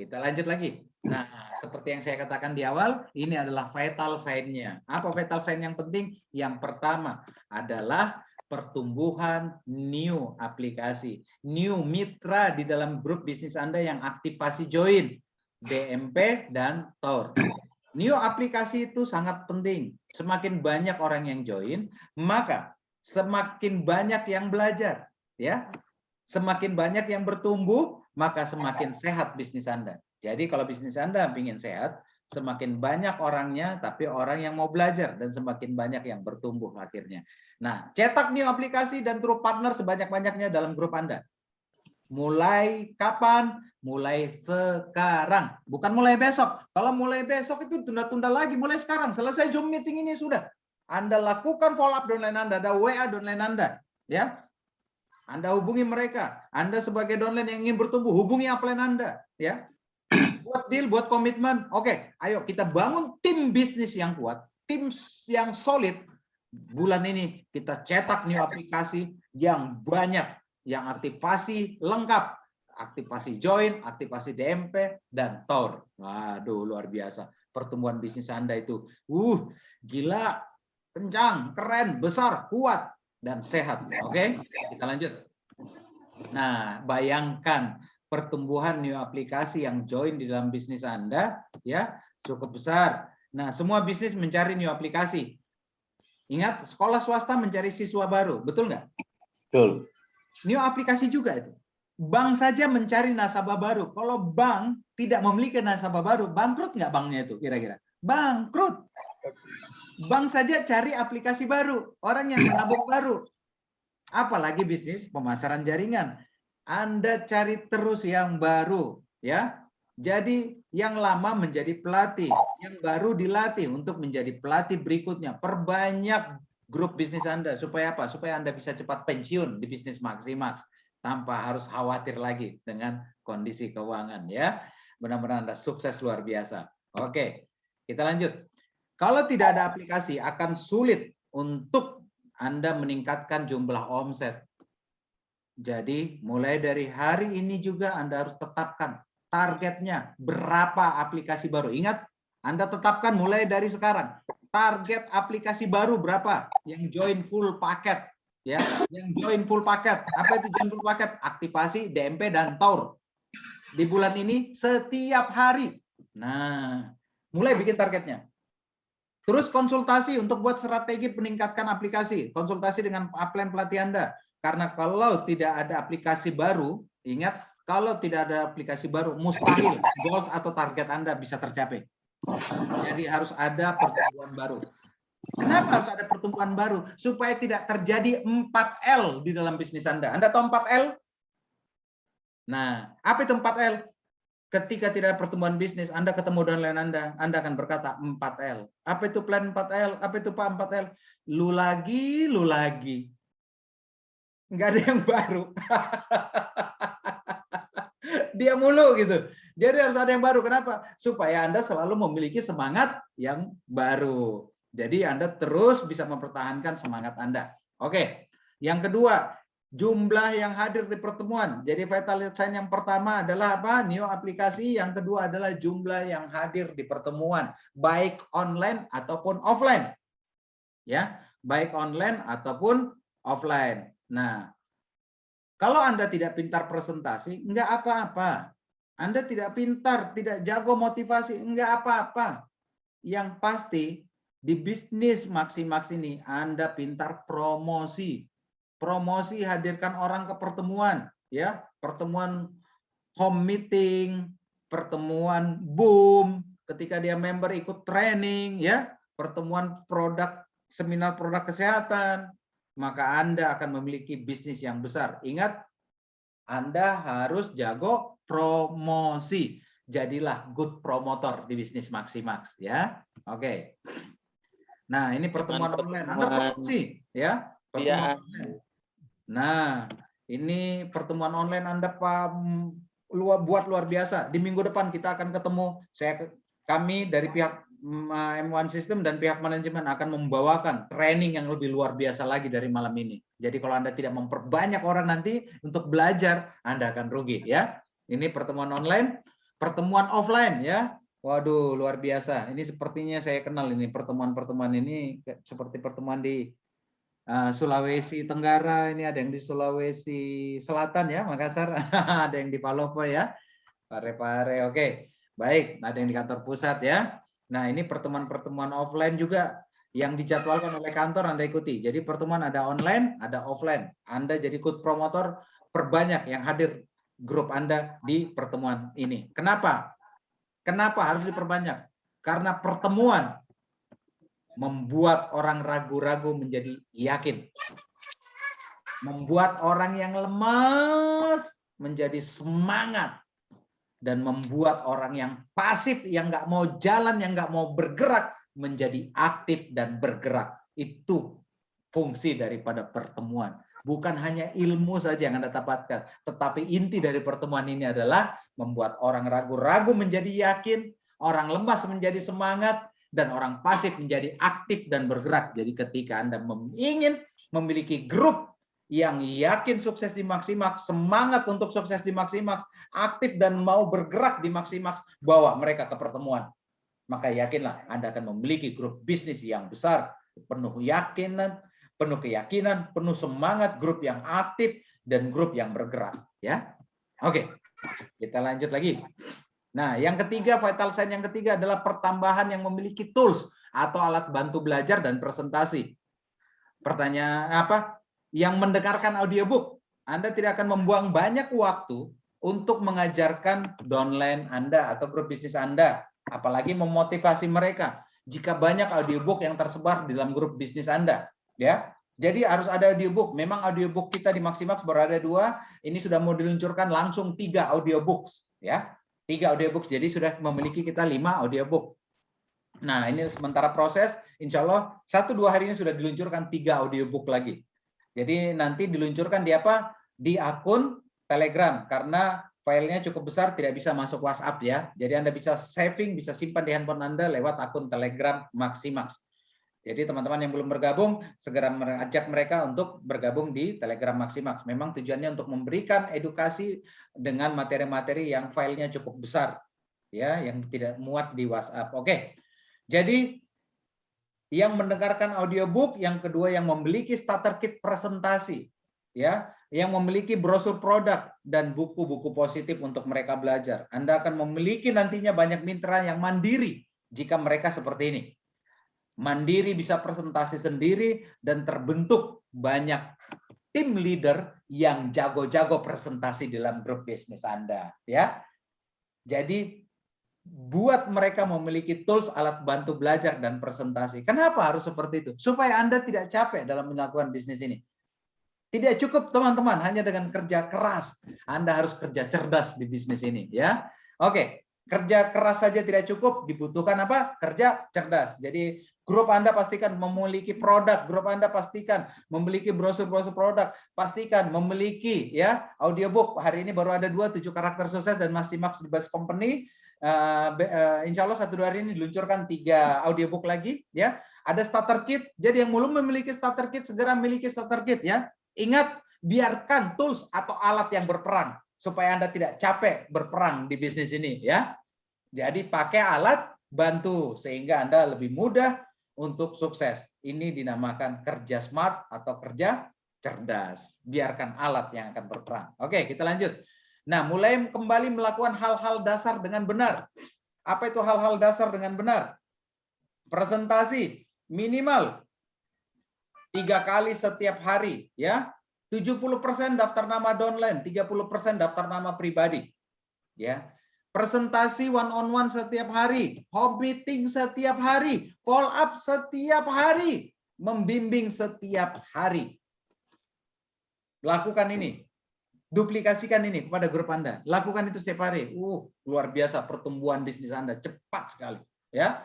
kita lanjut lagi. Nah, seperti yang saya katakan di awal, ini adalah vital sign-nya. Apa vital sign yang penting? Yang pertama adalah pertumbuhan new aplikasi, new mitra di dalam grup bisnis Anda yang aktivasi join, DMP dan TOR. New aplikasi itu sangat penting. Semakin banyak orang yang join, maka semakin banyak yang belajar. Ya, Semakin banyak yang bertumbuh, maka semakin sehat bisnis Anda. Jadi kalau bisnis Anda ingin sehat, semakin banyak orangnya, tapi orang yang mau belajar, dan semakin banyak yang bertumbuh akhirnya. Nah, cetak new aplikasi dan true partner sebanyak-banyaknya dalam grup Anda. Mulai kapan? Mulai sekarang. Bukan mulai besok. Kalau mulai besok itu tunda-tunda lagi. Mulai sekarang. Selesai Zoom meeting ini sudah. Anda lakukan follow up downline Anda. Ada WA downline Anda. Ya, Anda hubungi mereka. Anda sebagai downline yang ingin bertumbuh, hubungi upline Anda. Ya, buat deal, buat komitmen. Oke, ayo kita bangun tim bisnis yang kuat, tim yang solid. Bulan ini kita cetak new aplikasi yang banyak, yang aktivasi lengkap, aktivasi join, aktivasi DMP, dan TOR. Waduh, luar biasa. Pertumbuhan bisnis Anda itu, gila, kencang, keren, besar, kuat, dan sehat. Oke, kita lanjut. Nah, bayangkan pertumbuhan new aplikasi yang join di dalam bisnis Anda, ya, cukup besar. Nah, semua bisnis mencari new aplikasi. Ingat, sekolah swasta mencari siswa baru, betul nggak? Betul. New aplikasi juga itu. Bank saja mencari nasabah baru. Kalau bank tidak memiliki nasabah baru, bangkrut nggak banknya itu kira-kira? Bangkrut. Bank saja cari aplikasi baru, orang yang menabung baru. Apalagi bisnis pemasaran jaringan. Anda cari terus yang baru, ya. Jadi yang lama menjadi pelatih, yang baru dilatih untuk menjadi pelatih berikutnya. Perbanyak grup bisnis Anda supaya apa? Supaya Anda bisa cepat pensiun di bisnis Maximax tanpa harus khawatir lagi dengan kondisi keuangan, ya. Benar-benar Anda sukses luar biasa. Oke, kita lanjut. Kalau tidak ada aplikasi akan sulit untuk Anda meningkatkan jumlah omset. Jadi mulai dari hari ini juga Anda harus tetapkan targetnya berapa aplikasi baru. Ingat, Anda tetapkan mulai dari sekarang. Target aplikasi baru berapa? Yang join full paket, ya. Yang join full paket. Apa itu join full paket? Aktivasi, DMP, dan TOR. Di bulan ini setiap hari. Nah, mulai bikin targetnya. Terus konsultasi untuk buat strategi meningkatkan aplikasi. Konsultasi dengan upline pelatih Anda. Karena kalau tidak ada aplikasi baru, ingat, kalau tidak ada aplikasi baru, mustahil goals atau target Anda bisa tercapai. Jadi harus ada pertumbuhan baru. Kenapa harus ada pertumbuhan baru? Supaya tidak terjadi 4L di dalam bisnis Anda. Anda tahu 4L? Nah, apa itu 4L? Ketika tidak ada pertumbuhan bisnis, Anda ketemu downline Anda akan berkata 4L. Apa itu plan 4L? Apa itu Pak 4L? Lu lagi. Nggak ada yang baru. Dia mulu gitu. Jadi harus ada yang baru. Kenapa? Supaya Anda selalu memiliki semangat yang baru. Jadi Anda terus bisa mempertahankan semangat Anda. Oke. Yang kedua, jumlah yang hadir di pertemuan. Jadi vital sign yang pertama adalah apa? New aplikasi. Yang kedua adalah jumlah yang hadir di pertemuan, baik online ataupun offline. Ya, baik online ataupun offline. Nah, kalau Anda tidak pintar presentasi, enggak apa-apa. Anda tidak pintar, tidak jago motivasi, enggak apa-apa. Yang pasti di bisnis Maximax ini Anda pintar promosi. Promosi, hadirkan orang ke pertemuan, ya, pertemuan home meeting, pertemuan boom, ketika dia member ikut training, ya, pertemuan produk, seminar produk kesehatan, maka Anda akan memiliki bisnis yang besar. Ingat, Anda harus jago promosi. Jadilah good promotor di bisnis Maximax, ya. Oke. Nah, ini pertemuan online. Anda promosi, ya. Pertemuan online. Nah, ini pertemuan online Anda buat luar biasa. Di minggu depan kita akan ketemu. Kami dari pihak M1 System dan pihak manajemen akan membawakan training yang lebih luar biasa lagi dari malam ini. Jadi kalau Anda tidak memperbanyak orang nanti untuk belajar, Anda akan rugi, ya. Ini pertemuan online, pertemuan offline, ya. Waduh, luar biasa. Ini sepertinya saya kenal ini pertemuan-pertemuan ini seperti pertemuan di Sulawesi Tenggara, ini ada yang di Sulawesi Selatan, ya, Makassar, ada yang di Palopo, ya, Pare-Pare. Oke, baik, ada yang di kantor pusat, ya. Nah, ini pertemuan-pertemuan offline juga yang dijadwalkan oleh kantor Anda ikuti. Jadi pertemuan ada online, ada offline. Anda jadi ikut promotor perbanyak yang hadir grup Anda di pertemuan ini. Kenapa? Kenapa harus diperbanyak? Karena pertemuan membuat orang ragu-ragu menjadi yakin. Membuat orang yang lemas menjadi semangat. Dan membuat orang yang pasif, yang nggak mau jalan, yang nggak mau bergerak, menjadi aktif dan bergerak. Itu fungsi daripada pertemuan. Bukan hanya ilmu saja yang Anda dapatkan, tetapi inti dari pertemuan ini adalah membuat orang ragu-ragu menjadi yakin, orang lemas menjadi semangat, dan orang pasif menjadi aktif dan bergerak. Jadi ketika Anda ingin memiliki grup yang yakin sukses di Maximaks, semangat untuk sukses di Maximaks, aktif dan mau bergerak di Maximaks, bawa mereka ke pertemuan. Maka yakinlah Anda akan memiliki grup bisnis yang besar, penuh keyakinan, penuh semangat, grup yang aktif dan grup yang bergerak. Ya, oke, kita lanjut lagi. Nah, yang ketiga, vital sign yang ketiga adalah pertambahan yang memiliki tools atau alat bantu belajar dan presentasi. Pertanyaan apa? Yang mendengarkan audiobook, Anda tidak akan membuang banyak waktu untuk mengajarkan downline Anda atau grup bisnis Anda, apalagi memotivasi mereka jika banyak audiobook yang tersebar di dalam grup bisnis Anda, ya. Jadi harus ada audiobook. Memang audiobook kita di Maximaks berada 2, ini sudah mau diluncurkan langsung 3 audiobooks, ya. 3 audiobooks, jadi sudah memiliki kita 5 audiobook. Nah, ini sementara proses, insya Allah 1-2 hari ini sudah diluncurkan 3 audiobook lagi. Jadi nanti diluncurkan di apa? Di akun Telegram, karena filenya cukup besar, tidak bisa masuk WhatsApp ya. Jadi Anda bisa saving, bisa simpan di handphone Anda lewat akun Telegram Maximaks. Jadi teman-teman yang belum bergabung, segera mengajak mereka untuk bergabung di Telegram Maximaks. Memang tujuannya untuk memberikan edukasi dengan materi-materi yang filenya cukup besar, ya, yang tidak muat di WhatsApp. Oke, jadi yang mendengarkan audiobook, yang kedua yang memiliki starter kit presentasi, ya, yang memiliki brosur produk dan buku-buku positif untuk mereka belajar. Anda akan memiliki nantinya banyak mitra yang mandiri jika mereka seperti ini. Mandiri, bisa presentasi sendiri, dan terbentuk banyak tim leader yang jago-jago presentasi dalam grup bisnis Anda, ya. Jadi buat mereka memiliki tools, alat bantu belajar dan presentasi. Kenapa harus seperti itu? Supaya Anda tidak capek dalam melakukan bisnis ini. Tidak cukup teman-teman hanya dengan kerja keras. Anda harus kerja cerdas di bisnis ini, ya. Oke, kerja keras saja tidak cukup, dibutuhkan apa? Kerja cerdas. Jadi grup Anda pastikan memiliki produk, grup Anda pastikan memiliki brosur-brosur produk, pastikan memiliki, ya, audiobook. Hari ini baru ada 2, 7 karakter sukses dan Maximaks The Best Company. Insya Allah 1-2 hari ini diluncurkan 3 audiobook lagi, ya. Ada starter kit, jadi yang belum memiliki starter kit segera memiliki starter kit, ya. Ingat, biarkan tools atau alat yang berperang supaya Anda tidak capek berperang di bisnis ini, ya. Jadi pakai alat bantu sehingga Anda lebih mudah untuk sukses. Ini dinamakan kerja smart atau kerja cerdas. Biarkan alat yang akan berperang. Oke, kita lanjut. Nah, mulai kembali melakukan hal-hal dasar dengan benar. Apa itu hal-hal dasar dengan benar? Presentasi minimal 3 kali setiap hari, ya. 70% daftar nama downline, 30% daftar nama pribadi, ya. Presentasi one on one setiap hari, home meeting setiap hari, follow up setiap hari, membimbing setiap hari. Lakukan ini. Duplikasikan ini kepada grup Anda. Lakukan itu setiap hari. Luar biasa pertumbuhan bisnis Anda, cepat sekali, ya.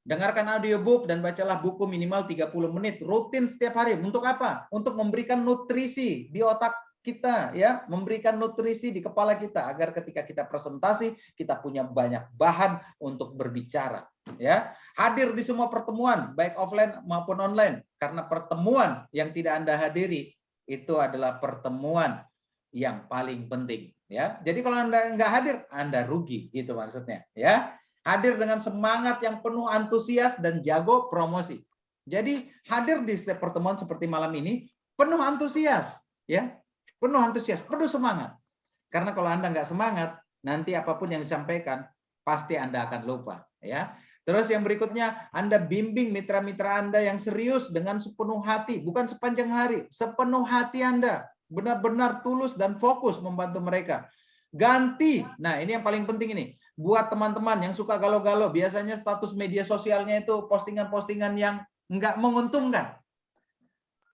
Dengarkan audiobook dan bacalah buku minimal 30 menit rutin setiap hari. Untuk apa? Untuk memberikan nutrisi di otak kita, ya, memberikan nutrisi di kepala kita agar ketika kita presentasi kita punya banyak bahan untuk berbicara, ya. Hadir di semua pertemuan baik offline maupun online, karena pertemuan yang tidak Anda hadiri itu adalah pertemuan yang paling penting, ya. Jadi kalau Anda nggak hadir, Anda rugi, gitu maksudnya, ya. Hadir dengan semangat yang penuh antusias dan jago promosi. Jadi hadir di setiap pertemuan seperti malam ini penuh antusias, ya. Penuh antusias, penuh semangat. Karena kalau Anda nggak semangat, nanti apapun yang disampaikan pasti Anda akan lupa, ya. Terus yang berikutnya, Anda bimbing mitra-mitra Anda yang serius dengan sepenuh hati, bukan sepanjang hari, sepenuh hati Anda. benar-benar tulus dan fokus membantu mereka. Ganti, nah ini yang paling penting ini, buat teman-teman yang suka galau-galau, biasanya status media sosialnya itu postingan-postingan yang nggak menguntungkan.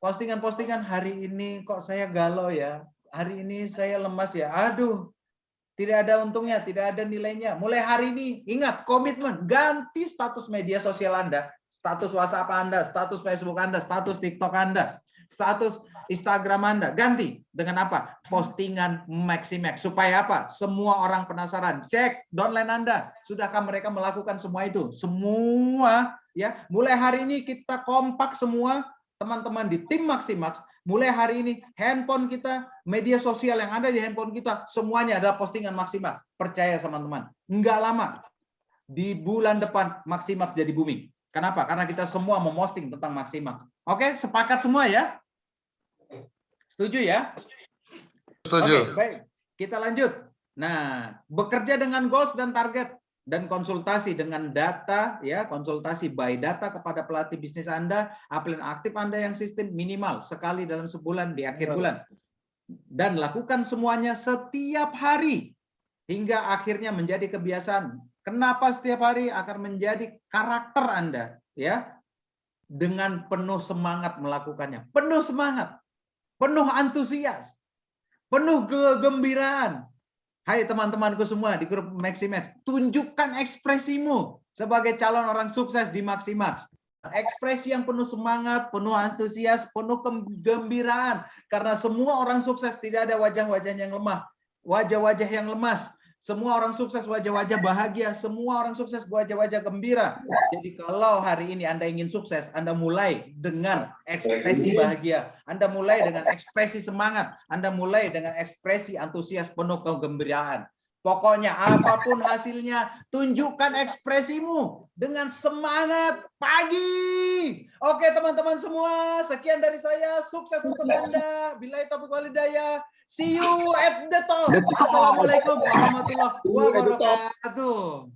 Postingan-postingan hari ini kok saya galau ya, hari ini saya lemas ya, aduh, tidak ada untungnya, tidak ada nilainya. Mulai hari ini, ingat, komitmen, ganti status media sosial Anda, status WhatsApp Anda, status Facebook Anda, status TikTok Anda, status Instagram Anda, ganti dengan apa? Postingan Maximax. Supaya apa? Semua orang penasaran. Cek downline Anda. Sudahkah mereka melakukan semua itu? Semua, ya. Mulai hari ini kita kompak semua teman-teman di tim Maximax. Mulai hari ini handphone kita, media sosial yang ada di handphone kita, semuanya adalah postingan Maximax. Percaya sama teman. Enggak lama. Di bulan depan Maximax jadi booming. Kenapa? Karena kita semua memposting tentang Maximax. Oke, sepakat semua ya? Setuju ya? Setuju. Oke, baik. Kita lanjut. Nah, bekerja dengan goals dan target dan konsultasi dengan data, ya, konsultasi by data kepada pelatih bisnis Anda, upline aktif Anda yang sistem minimal sekali dalam sebulan di akhir bulan. Dan lakukan semuanya setiap hari hingga akhirnya menjadi kebiasaan. Kenapa setiap hari? Akan menjadi karakter Anda, ya. Dengan penuh semangat melakukannya. Penuh semangat. Penuh antusias, penuh kegembiraan. Hai teman-temanku semua di grup Maximax, tunjukkan ekspresimu sebagai calon orang sukses di Maximax. Ekspresi yang penuh semangat, penuh antusias, penuh kegembiraan. Karena semua orang sukses tidak ada wajah-wajah yang lemah, wajah-wajah yang lemas. Semua orang sukses wajah-wajah bahagia, semua orang sukses wajah-wajah gembira. Jadi kalau hari ini Anda ingin sukses, Anda mulai dengan ekspresi bahagia, Anda mulai dengan ekspresi semangat, Anda mulai dengan ekspresi antusias penuh kegembiraan. Pokoknya apapun hasilnya, tunjukkan ekspresimu dengan semangat pagi. Oke teman-teman semua, sekian dari saya. Sukses untuk Anda. Billahi taufiq wal hidayah. See you at the top. Assalamualaikum warahmatullahi wabarakatuh.